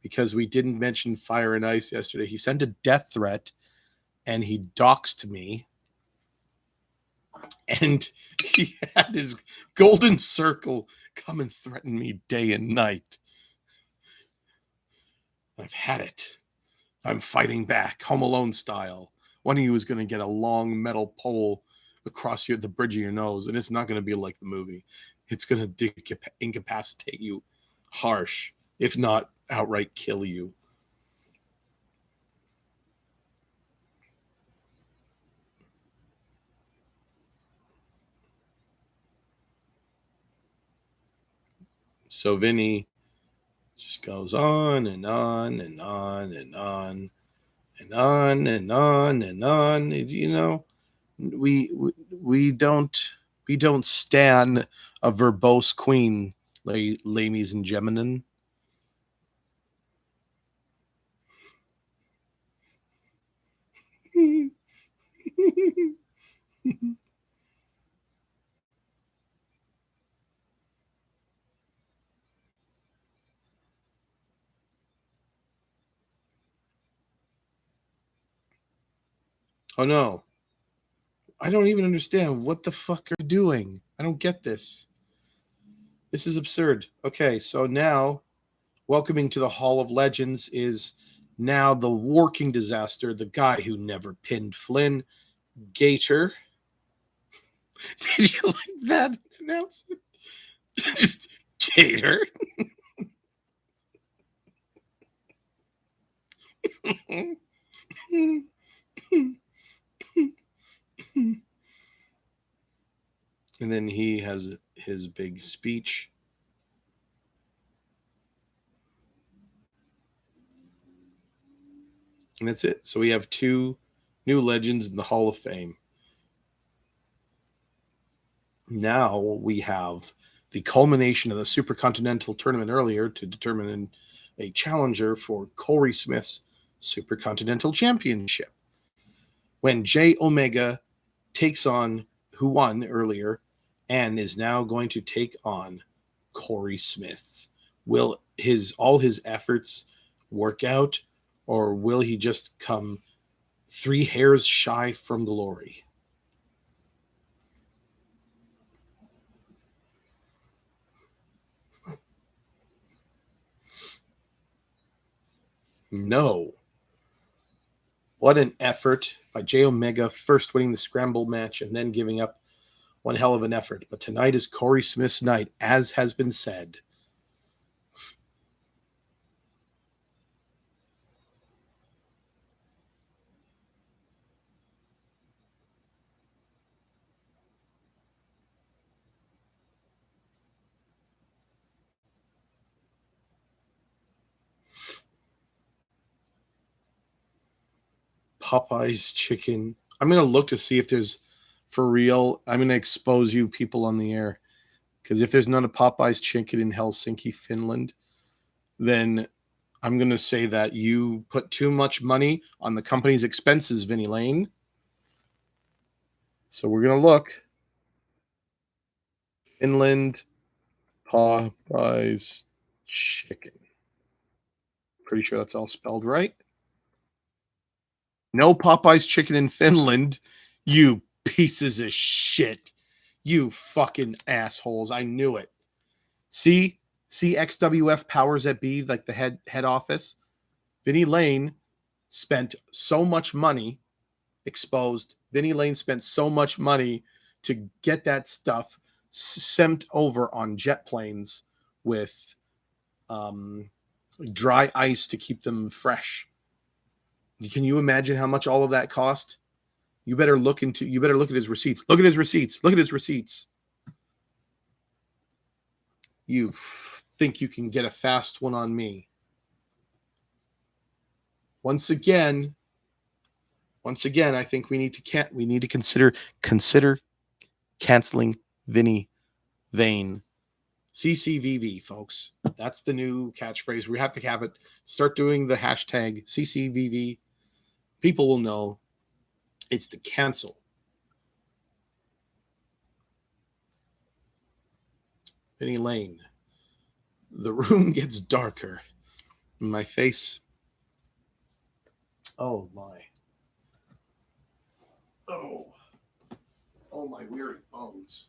because we didn't mention Fire and Ice yesterday. He sent a death threat and he doxed me. And he had his golden circle come and threaten me day and night. I've had it. I'm fighting back, Home Alone style. One of you is going to get a long metal pole across the bridge of your nose, and it's not going to be like the movie. It's going to incapacitate you harsh, if not outright kill you. So Vinny just goes on and on and on and on and on and on and on. You know, we don't stan a verbose queen, ladies and gentlemen. Oh no. I don't even understand what the fuck are you doing. I don't get this. This is absurd. Okay, so now welcoming to the Hall of Legends is now the working disaster, the guy who never pinned Flynn, Gator. Did you like that announcement? Just Gator. And then he has his big speech. And that's it. So we have two new legends in the Hall of Fame. Now we have the culmination of the Supercontinental Tournament earlier to determine a challenger for Corey Smith's Supercontinental Championship. When J Omega takes on who won earlier and is now going to take on Corey Smith. Will all his efforts work out, or will he just come 3 hairs shy from glory? No. What an effort by J Omega, first winning the scramble match and then giving up one hell of an effort. But tonight is Corey Smith's night, as has been said. Popeye's chicken. I'm going to look to see if there's, for real, I'm going to expose you people on the air. Because if there's none of Popeye's chicken in Helsinki, Finland, then I'm going to say that you put too much money on the company's expenses, Vinnie Lane. So we're going to look. Finland, Popeye's chicken. Pretty sure that's all spelled right. No Popeye's chicken in Finland, you pieces of shit. You fucking assholes. I knew it. See XWF powers that be, like the head office? Vinnie Lane spent so much money, exposed. Vinnie Lane spent so much money to get that stuff sent over on jet planes with dry ice to keep them fresh. Can you imagine how much all of that cost? You better look at his receipts. Look at his receipts. Look at his receipts. You think you can get a fast one on me. Once again, I think we need to consider canceling Vinnie Lane. CCVV, folks. That's the new catchphrase. We have to have it. Start doing the hashtag CCVV. People will know it's to cancel. Vinnie Lane. The room gets darker. My face. Oh my. Oh my weary bones.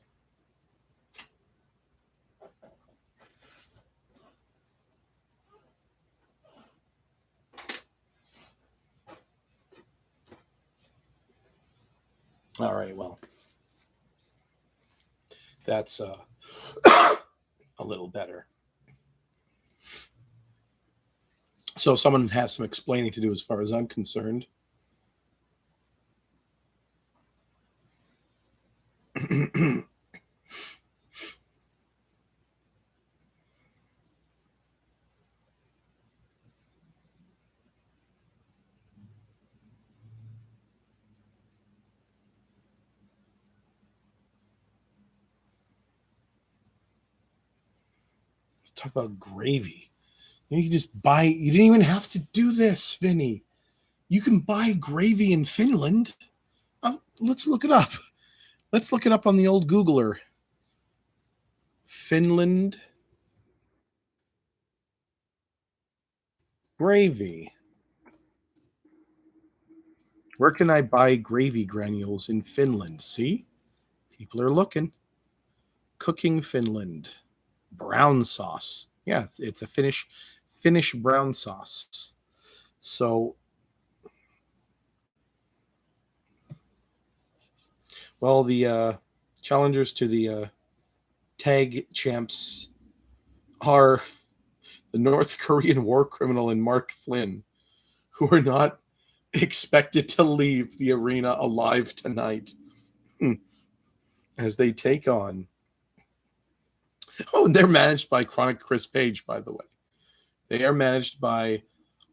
All right, well, that's a little better. So someone has some explaining to do as far as I'm concerned. Talk about gravy. You can just buy, you didn't even have to do this, Vinny. You can buy gravy in Finland. Let's look it up. Let's look it up on the old Googler. Finland gravy. Where can I buy gravy granules in Finland? See? People are looking. Cooking Finland. Brown sauce. Yeah, it's a Finnish brown sauce. So, well, the challengers to the tag champs are the North Korean war criminal and Mark Flynn, who are not expected to leave the arena alive tonight as they take on. Oh, and they're managed by Chronic Chris Page, by the way. They are managed by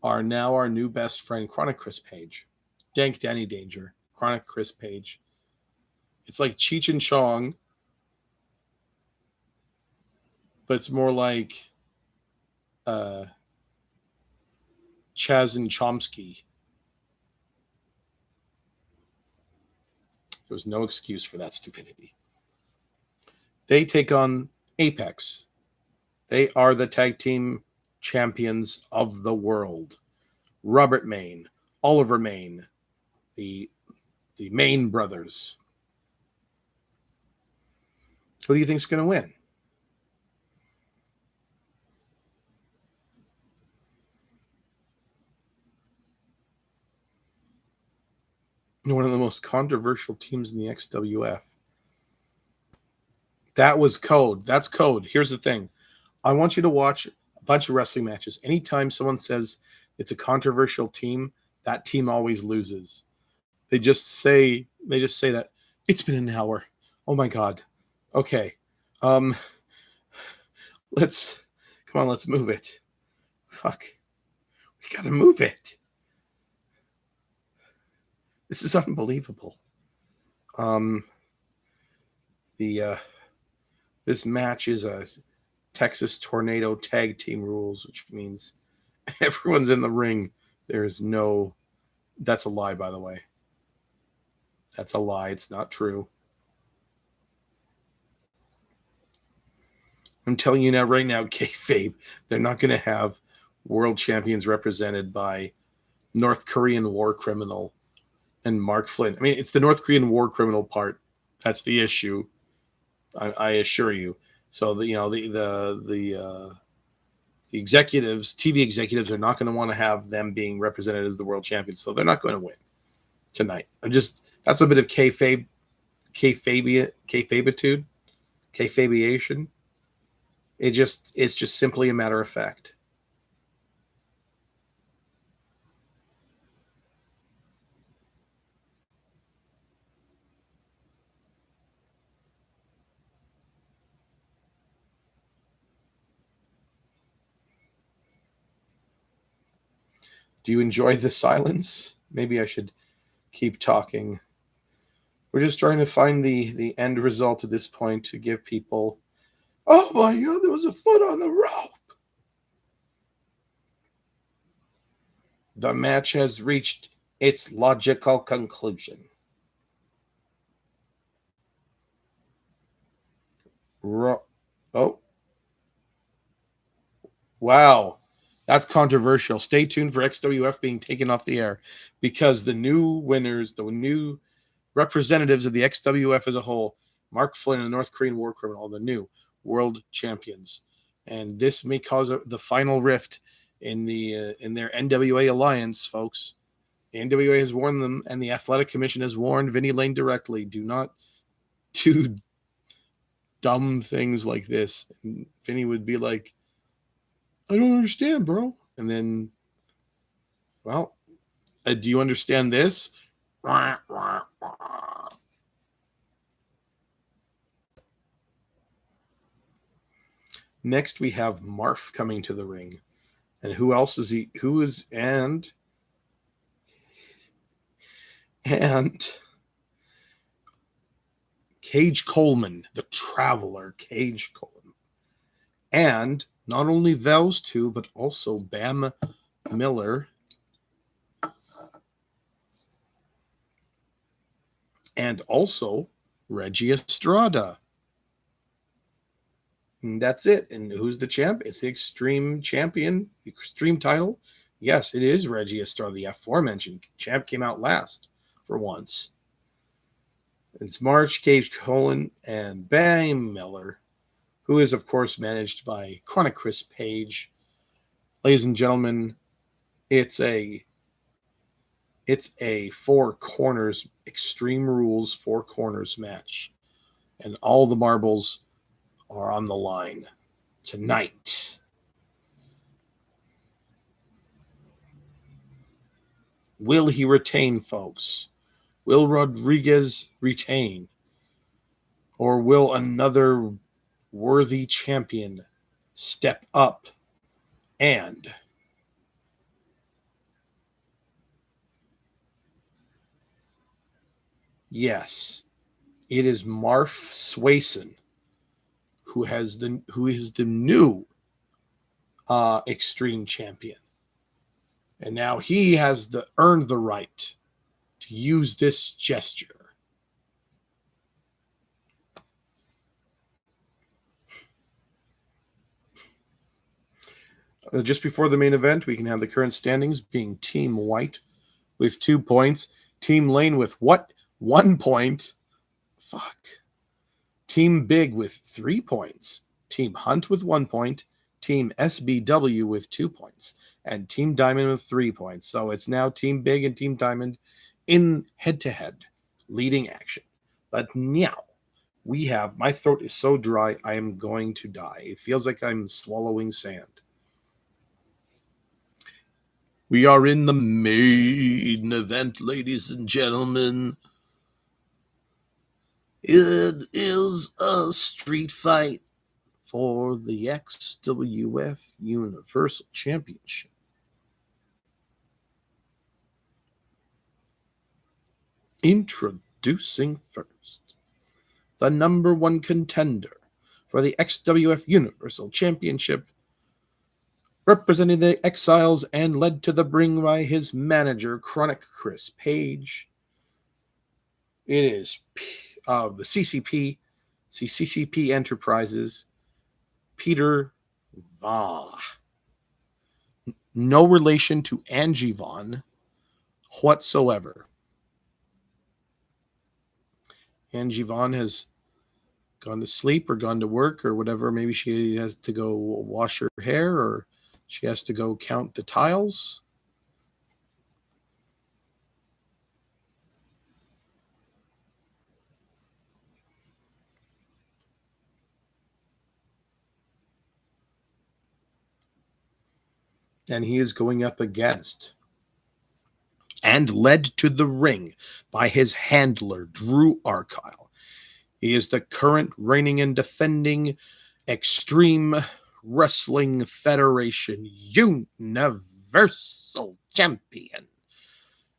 our new best friend, Chronic Chris Page. Dank Danny Danger, Chronic Chris Page. It's like Cheech and Chong, but it's more like Chaz and Chomsky. There was no excuse for that stupidity. They take on Apex. They are the tag team champions of the world. Robert Maine, Oliver Maine, the Maine brothers. Who do you think is going to win? One of the most controversial teams in the XWF. That was code. That's code. Here's the thing. I want you to watch a bunch of wrestling matches. Anytime someone says it's a controversial team, that team always loses. They just say that it's been an hour. Oh my God. Okay. Let's move it. Fuck. We gotta move it. This is unbelievable. This match is a Texas Tornado tag team rules, which means everyone's in the ring. There is no. That's a lie, by the way. That's a lie. It's not true. I'm telling you now, right now, kayfabe, they're not going to have world champions represented by North Korean war criminal and Mark Flynn. I mean, it's the North Korean war criminal part that's the issue. I assure you. So the executives, TV executives, are not going to want to have them being represented as the world champions. So they're not going to win tonight. That's a bit of kayfabeitude, kayfabiation. It's just simply a matter of fact. Do you enjoy the silence? Maybe I should keep talking. We're just trying to find the end result at this point to give people. Oh my God, there was a foot on the rope. The match has reached its logical conclusion. Oh. Wow. That's controversial. Stay tuned for XWF being taken off the air because the new winners, the new representatives of the XWF as a whole, Mark Flynn, a North Korean war criminal, the new world champions. And this may cause the final rift in their NWA alliance, folks. The NWA has warned them, and the Athletic Commission has warned Vinnie Lane directly, do not do dumb things like this. And Vinnie would be like, I don't understand, bro. And then, well, do you understand this? Next, we have Marf coming to the ring. And who else is he? Who is, and Cage Coleman, the Traveler, Cage Coleman. And not only those two, but also Bam Miller and also Reggie Estrada. And that's it. And who's the champ? It's the Extreme Champion, Extreme title. Yes, it is Reggie Estrada, the aforementioned champ, came out last for once. It's March, Cage Coleman, and Bam Miller, who is, of course, managed by Chronic Chris Page. Ladies and gentlemen, it's a four corners, Extreme Rules, four corners match. And all the marbles are on the line tonight. Will he retain, folks? Will Rodriguez retain? Or will another worthy champion step up and yes, it is Marf Swayson who is the new Extreme Champion, and now he has earned the right to use this gesture. Just before the main event, we can have the current standings being Team White with 2 points, Team Lane with 1 point, Team Big with 3 points, Team Hunt with 1 point, Team SBW with 2 points, and Team Diamond with 3 points. So it's now Team Big and Team Diamond in head-to-head leading action. But now we have, my throat is so dry, I am going to die. It feels like I'm swallowing sand. We are in the main event, ladies and gentlemen. It is a street fight for the XWF Universal Championship. Introducing first, the number one contender for the XWF Universal Championship, representing the Exiles and led to the ring by his manager, Chronic Chris Page. It is the CCP Enterprises, Peter Vaughn. No relation to Angie Vaughn whatsoever. Angie Vaughn has gone to sleep or gone to work or whatever. Maybe she has to go wash her hair or she has to go count the tiles. And he is going up against and led to the ring by his handler, Drew Argyle. He is the current reigning and defending Extreme Wrestling Federation Universal Champion.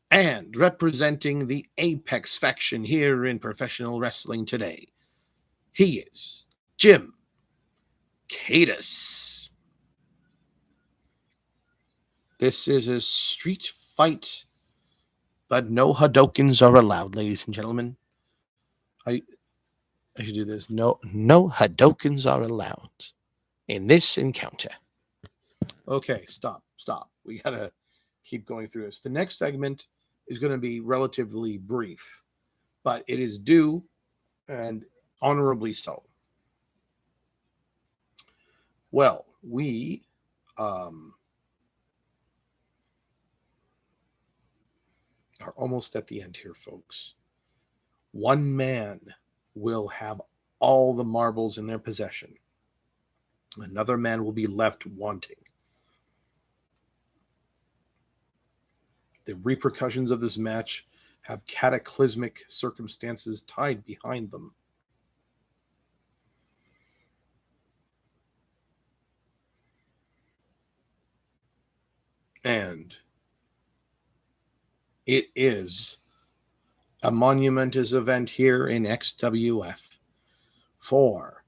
And representing the Apex faction here in professional wrestling today, he is Jim Cadis. This is a street fight, but no Hadokens are allowed, ladies and gentlemen. I should do this. No Hadokens are allowed in this encounter. Okay, stop. We gotta keep going through this. The next segment is going to be relatively brief, but it is due and honorably so. Well, we are almost at the end here, folks. One man will have all the marbles in their possession. Another man will be left wanting. The repercussions of this match have cataclysmic circumstances tied behind them. And it is a monumentous event here in XWF for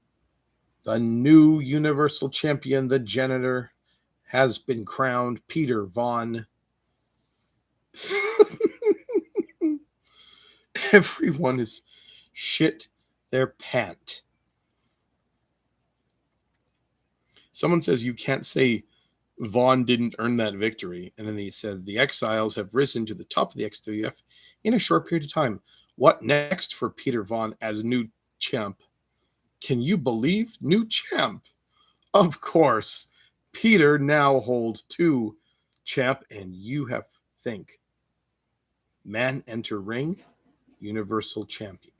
the new Universal Champion. The janitor has been crowned, Peter Vaughn. Everyone is shit their pant. Someone says you can't say Vaughn didn't earn that victory. And then he said the Exiles have risen to the top of the XWF in a short period of time. What next for Peter Vaughn as new champ? Can you believe? New champ? Of course. Peter now holds 2 champ, and you have think. Man enter ring, Universal Champion.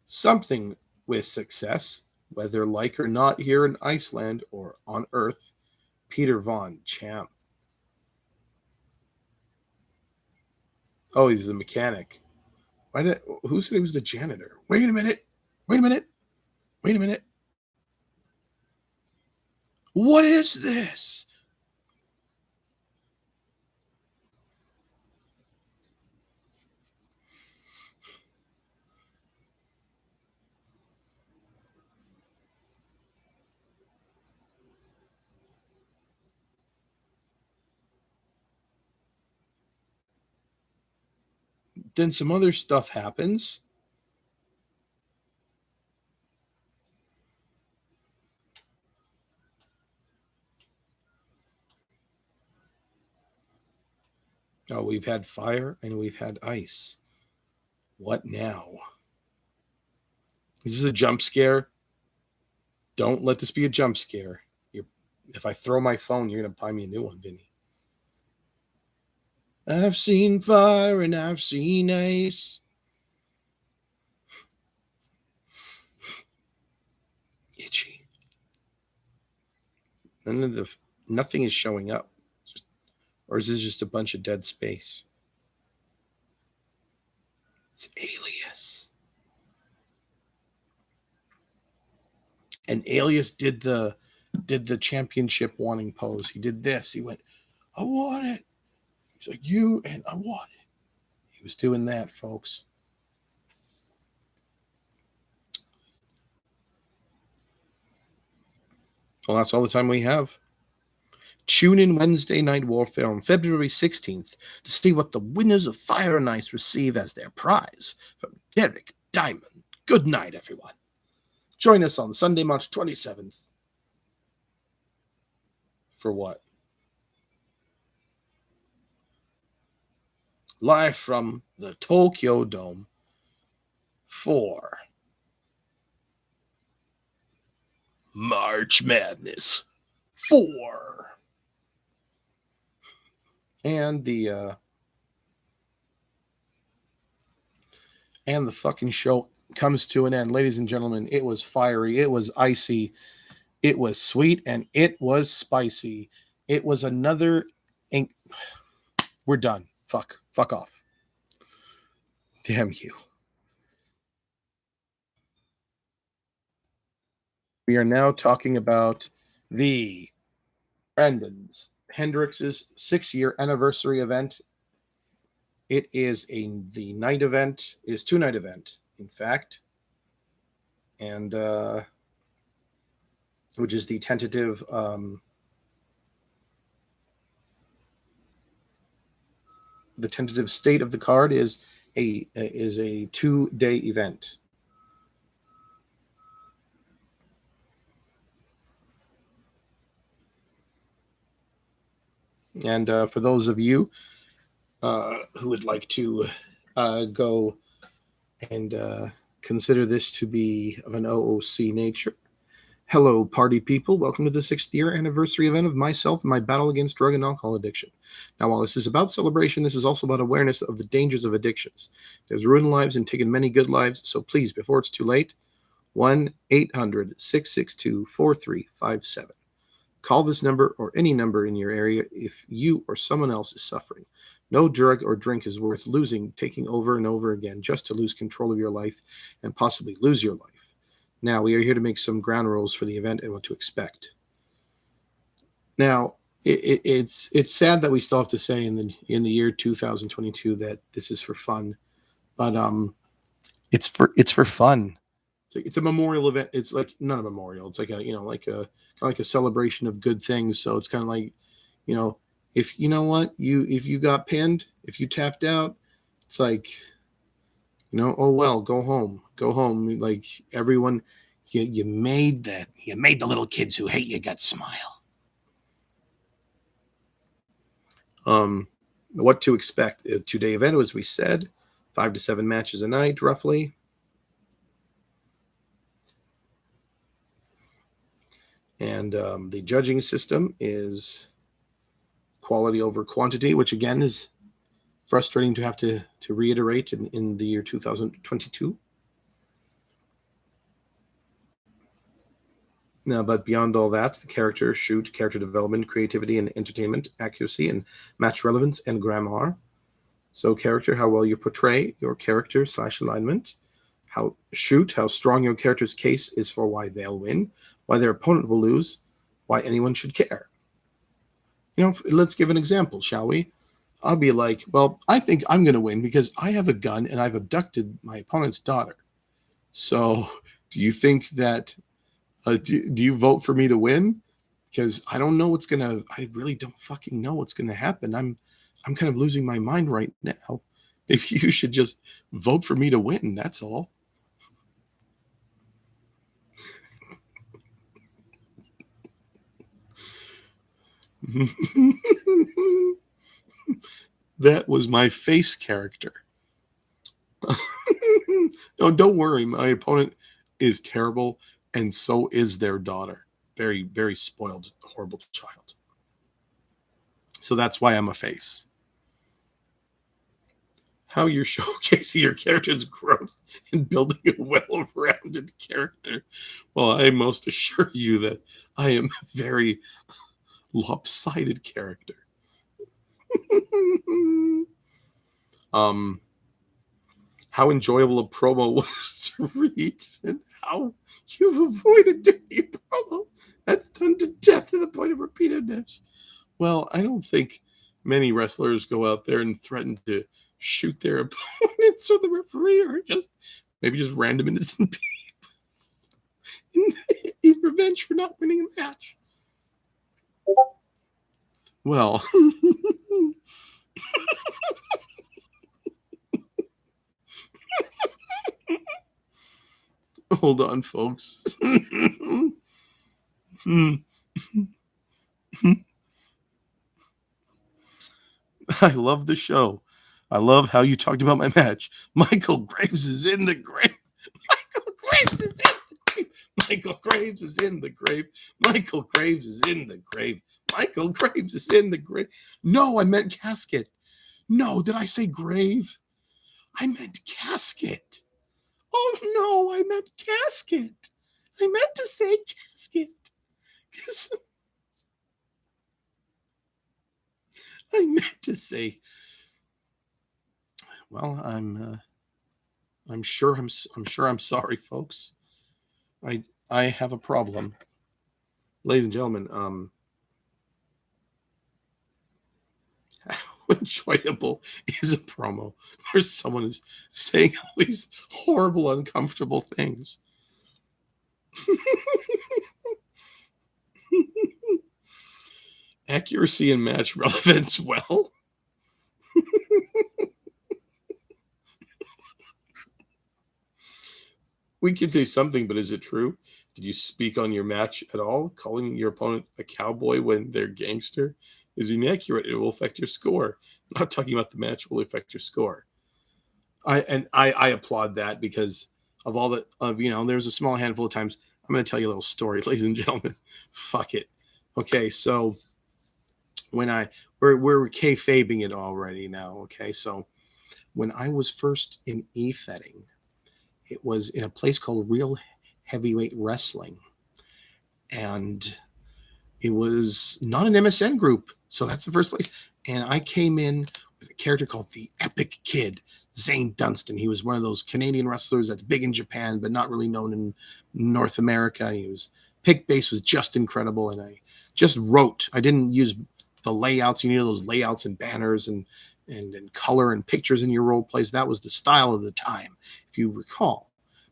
Something with success, whether like or not here in Iceland or on Earth. Peter Vaughn, champ. Oh, he's the mechanic. Who said he was the janitor? Wait a minute. What is this? Then some other stuff happens. Oh, we've had fire and we've had ice. What now? Is this a jump scare? Don't let this be a jump scare. If I throw my phone, you're going to buy me a new one, Vinny. I've seen fire and I've seen ice. Itchy. Nothing is showing up. Or is this just a bunch of dead space? It's Alias. And Alias did the championship wanting pose. He did this. He went, I want it. He's like, you and I want it. He was doing that, folks. Well, that's all the time we have. Tune in Wednesday Night Warfare on February 16th to see what the winners of Fire and Ice receive as their prize from Derek Diamond. Good night, everyone. Join us on Sunday, March 27th. For what? Live from the Tokyo Dome for March Madness 4. And the fucking show comes to an end. Ladies and gentlemen, it was fiery, it was icy, it was sweet, and it was spicy. It was another we're done. Fuck off. Damn you. We are now talking about the Brandon Hendrix's 6-year anniversary event. It is the night event. It is 2-night event, in fact. And which is the tentative state of the card is a 2-day event. And for those of you who would like to go and consider this to be of an OOC nature, hello, party people. Welcome to the 6th year anniversary event of myself and my battle against drug and alcohol addiction. Now, while this is about celebration, this is also about awareness of the dangers of addictions. It has ruined lives and taken many good lives, so please, before it's too late, 1-800-662-4357. Call this number or any number in your area if you or someone else is suffering. No drug or drink is worth taking over and over again just to lose control of your life and possibly lose your life. Now, we are here to make some ground rules for the event and what to expect. Now, it's sad that we still have to say in the year 2022 that this is for fun, but it's for fun. It's a memorial event. It's like not a memorial. It's like a like a celebration of good things. So it's kind of like, if you got pinned, if you tapped out, it's like, oh well, go home. Like everyone, you made the little kids who hate you gut smile. What to expect? A 2-day event, as we said, 5 to 7 matches a night, roughly. And the judging system is quality over quantity, which again is frustrating to have to reiterate in the year 2022. Now, but beyond all that, the character development, creativity, and entertainment, accuracy, and match relevance, and grammar. So character, how well you portray your character / alignment. How strong your character's case is for why they'll win, why their opponent will lose, why anyone should care. Let's give an example, shall we? I'll be like, well, I think I'm going to win because I have a gun and I've abducted my opponent's daughter. So do you think that, do you vote for me to win? Because I don't know I really don't fucking know what's going to happen. I'm kind of losing my mind right now. If you should just vote for me to win, that's all. That was my face character. No, don't worry. My opponent is terrible, and so is their daughter. Very, very spoiled, horrible child. So that's why I'm a face. How you're showcasing your character's growth and building a well-rounded character. Well, I most assure you that I am a very lopsided character. How enjoyable a promo was to read, and how you've avoided doing a promo that's done to death to the point of repeatedness. Well, I don't think many wrestlers go out there and threaten to shoot their opponents or the referee, or maybe just random innocent people in revenge for not winning a match. Well, hold on, folks. I love the show. I love how you talked about my match. Michael Graves is in the grave. Michael Graves is in the grave. Michael Graves is in the grave. Michael Graves is in the grave. Michael Graves is in the grave. No, I meant casket. No, did I say grave? I meant casket. Oh, no, I meant casket. I meant to say casket. I meant to say, well, I'm sure I'm sorry, folks. I have a problem. Ladies and gentlemen, how enjoyable is a promo where someone is saying all these horrible, uncomfortable things? Accuracy and match relevance, well. We can say something, but is it true? Did you speak on your match at all? Calling your opponent a cowboy when they're gangster is inaccurate. It will affect your score. I'm not talking about the match will affect your score. I applaud that because of all that, there's a small handful of times. I'm going to tell you a little story, ladies and gentlemen. Fuck it. Okay, so when we're kayfabing it already now. Okay, so when I was first in e-fetting, it was in a place called Real Heavyweight Wrestling, and it was not an MSN group, so that's the first place. And I came in with a character called the Epic Kid, Zane Dunstan. He was one of those Canadian wrestlers that's big in Japan, but not really known in North America. He was pick base was just incredible, and I just wrote. I didn't use the layouts. You need those layouts and banners and color and pictures in your role plays. That was the style of the time, if you recall.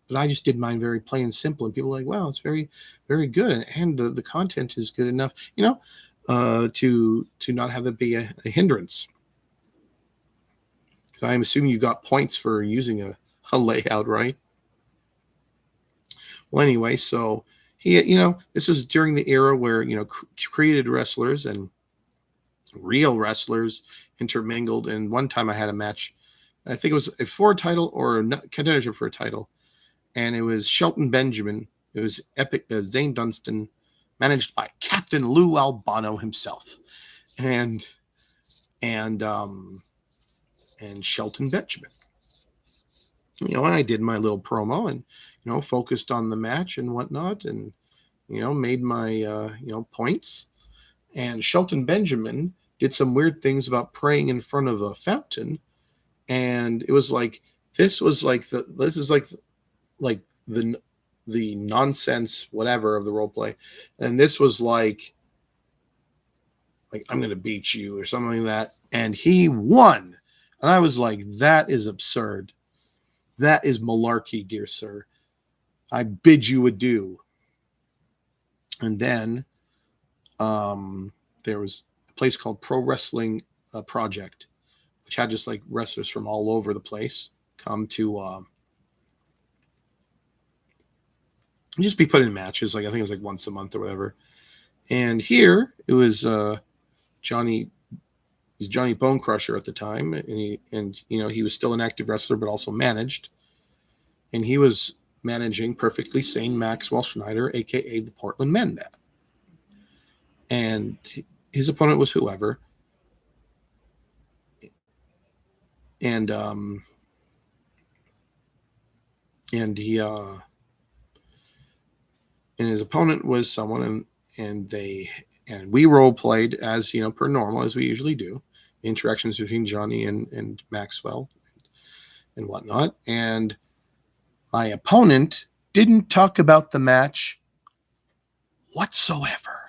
But I just did mine very plain and simple, and people were like, wow, it's very, very good, and the content is good enough, to not have it be a hindrance. Because I'm assuming you got points for using a layout, right? Well, anyway, so this was during the era where created wrestlers and real wrestlers intermingled. And one time I had a match, I think it was for a title or a contendership for a title, and it was Shelton Benjamin. It was Epic Zane Dunstan, managed by Captain Lou Albano himself, and Shelton Benjamin. I did my little promo and focused on the match and whatnot, and made my points. And Shelton Benjamin did some weird things about praying in front of a fountain, and it was like this is like the nonsense whatever of the role play, and this was like I'm gonna beat you or something like that, and he won, and I was like, that is absurd. That is malarkey, dear sir. I bid you adieu. And then there was a place called Pro Wrestling Project, which had just like wrestlers from all over the place come to just be put in matches. Like I think it was like once a month or whatever. And here it was Johnny Bone Crusher at the time, and he was still an active wrestler but also managed, and he was managing Perfectly Sane Maxwell Schneider, aka the Portland Men Man. And his opponent was whoever. And his opponent was someone, and we role played as per normal, as we usually do, interactions between Johnny and Maxwell and whatnot. And my opponent didn't talk about the match whatsoever.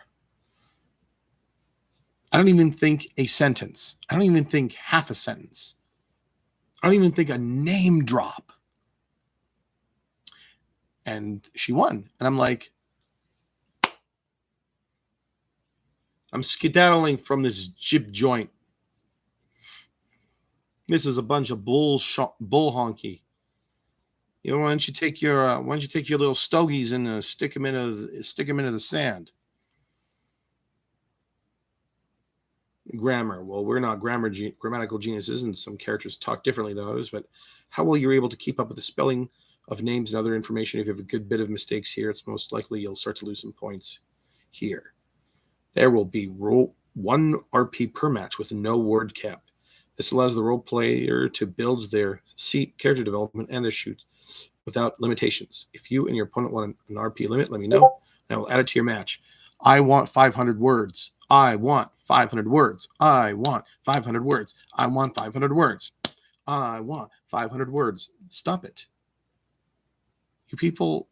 I don't even think a sentence. I don't even think half a sentence. I don't even think a name drop. And she won. And I'm like, I'm skedaddling from this jib joint. This is a bunch of bull honky. You know, why don't you take your little stogies and stick them into the sand? Grammar. Well, we're not grammatical geniuses, and some characters talk differently than others. But how well you're able to keep up with the spelling of names and other information? If you have a good bit of mistakes here, it's most likely you'll start to lose some points here. There will be 1 RP per match with no word cap. This allows the role player to build their character development and their shoots without limitations. If you and your opponent want an RP limit, let me know. I will add it to your match. I want 500 words. I want 500 words. I want 500 words. I want 500 words. I want 500 words. Stop it. You people.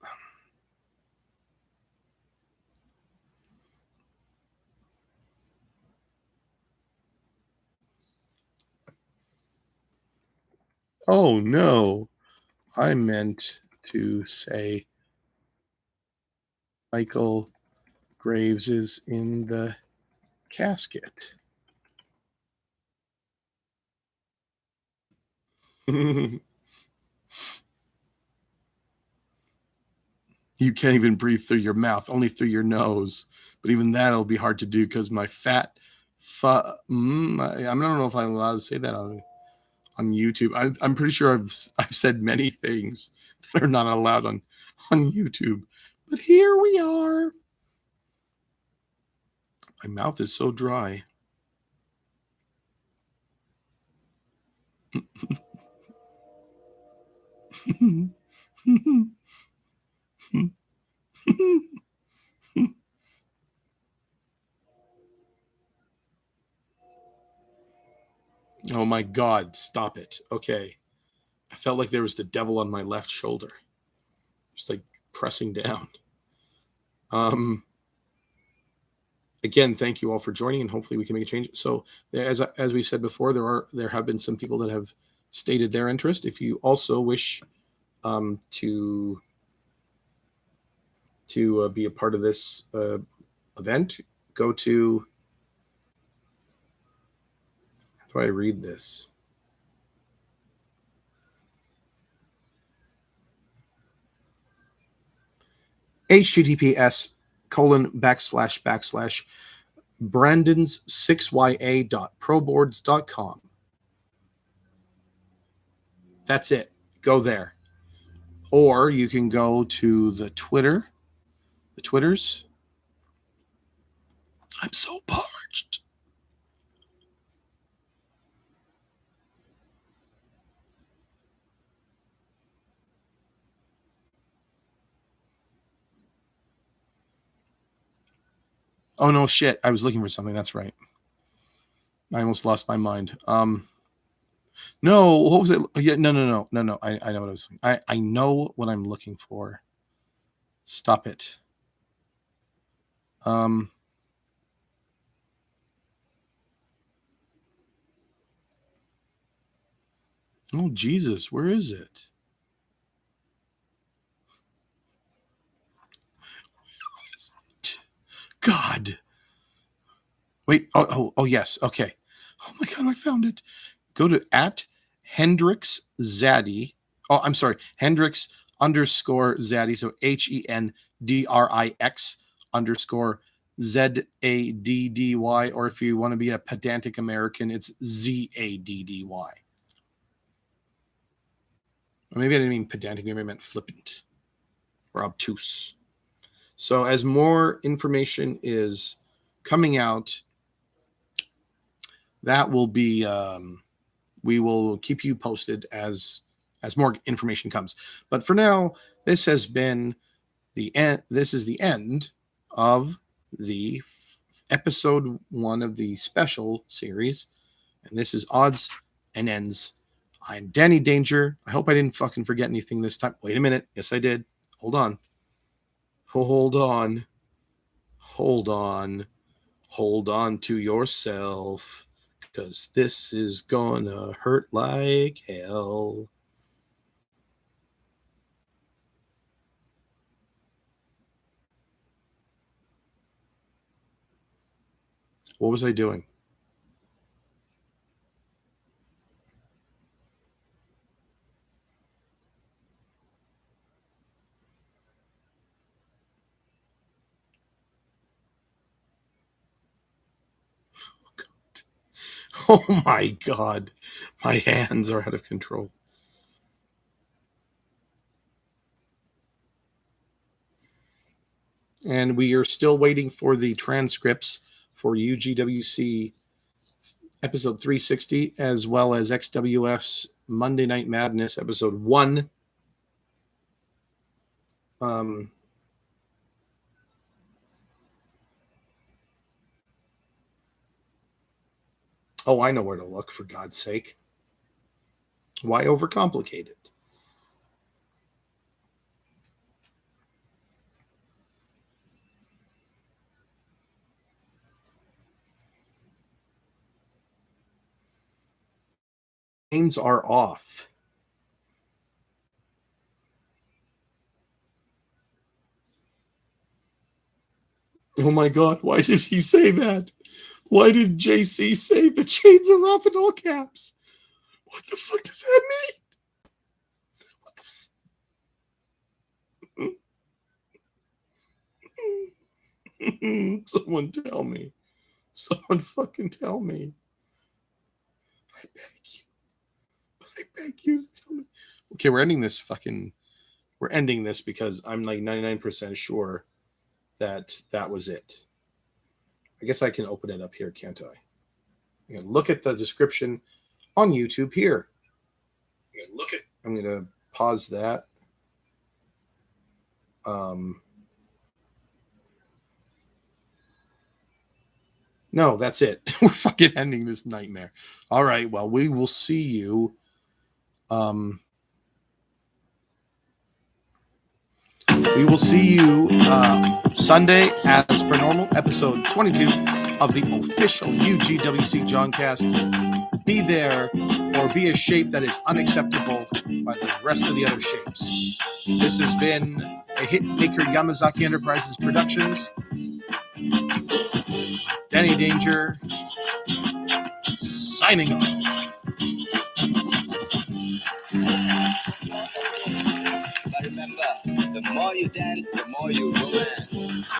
Oh, no. I meant to say Michael Graves is in the casket. You can't even breathe through your mouth, only through your nose. But even that'll be hard to do because my I don't know if I'm allowed to say that on YouTube. I'm pretty sure I've said many things that are not allowed on YouTube. But here we are. My mouth is so dry. Oh my God, stop it. Okay. I felt like there was the devil on my left shoulder. Just like pressing down. Again, thank you all for joining, and hopefully we can make a change. So as we said before, there have been some people that have stated their interest. If you also wish to be a part of this event, go to, how do I read this? https://brandons6ya.proboards.com. That's it. Go there. Or you can go to the Twitters. I'm so parched. Oh, no, shit. I was looking for something. That's right. I almost lost my mind. No, what was it? Yeah, no. I know what I was. I know what I'm looking for. Stop it. Oh, Jesus, where is it? God. Wait. Oh, yes. Okay. Oh my God, I found it. Go to @Hendrix Zaddy. Oh, I'm sorry. Hendrix _Zaddy. So HENDRIX _ZADDY. Or if you want to be a pedantic American, it's ZADDY. Or maybe I didn't mean pedantic. Maybe I meant flippant or obtuse. So as more information is coming out, that will be, we will keep you posted as more information comes. But for now, this has been the end. This is the end of the episode 1 of the special series. And this is Odds and Ends. I'm Danny Danger. I hope I didn't fucking forget anything this time. Wait a minute. Yes, I did. Hold on. Hold on. Hold on to yourself. because this is gonna hurt like hell. What was I doing? Oh my God. My hands are out of control. And we are still waiting for the transcripts for UGWC episode 360, as well as XWF's Monday Night Madness episode 1. Oh, I know where to look, for God's sake. Why overcomplicate it? Lanes are off. Oh my God, why did he say that? Why did JC say the chains are off in all caps? What the fuck does that mean? Someone tell me. Someone fucking tell me. I beg you. I beg you to tell me. Okay, we're ending this because I'm like 99% sure that was it. I guess I can open it up here, can't I? I'm going to look at the description on YouTube here. I'm going to pause that. No, that's it. We're fucking ending this nightmare. All right, well, we will see you. We will see you Sunday, as per normal, episode 22 of the official UGWC Johncast. Be there or be a shape that is unacceptable by the rest of the other shapes. This has been a Hitmaker Yamazaki Enterprises Productions. Danny Danger, signing off. But remember, the more you dance, the more you romance.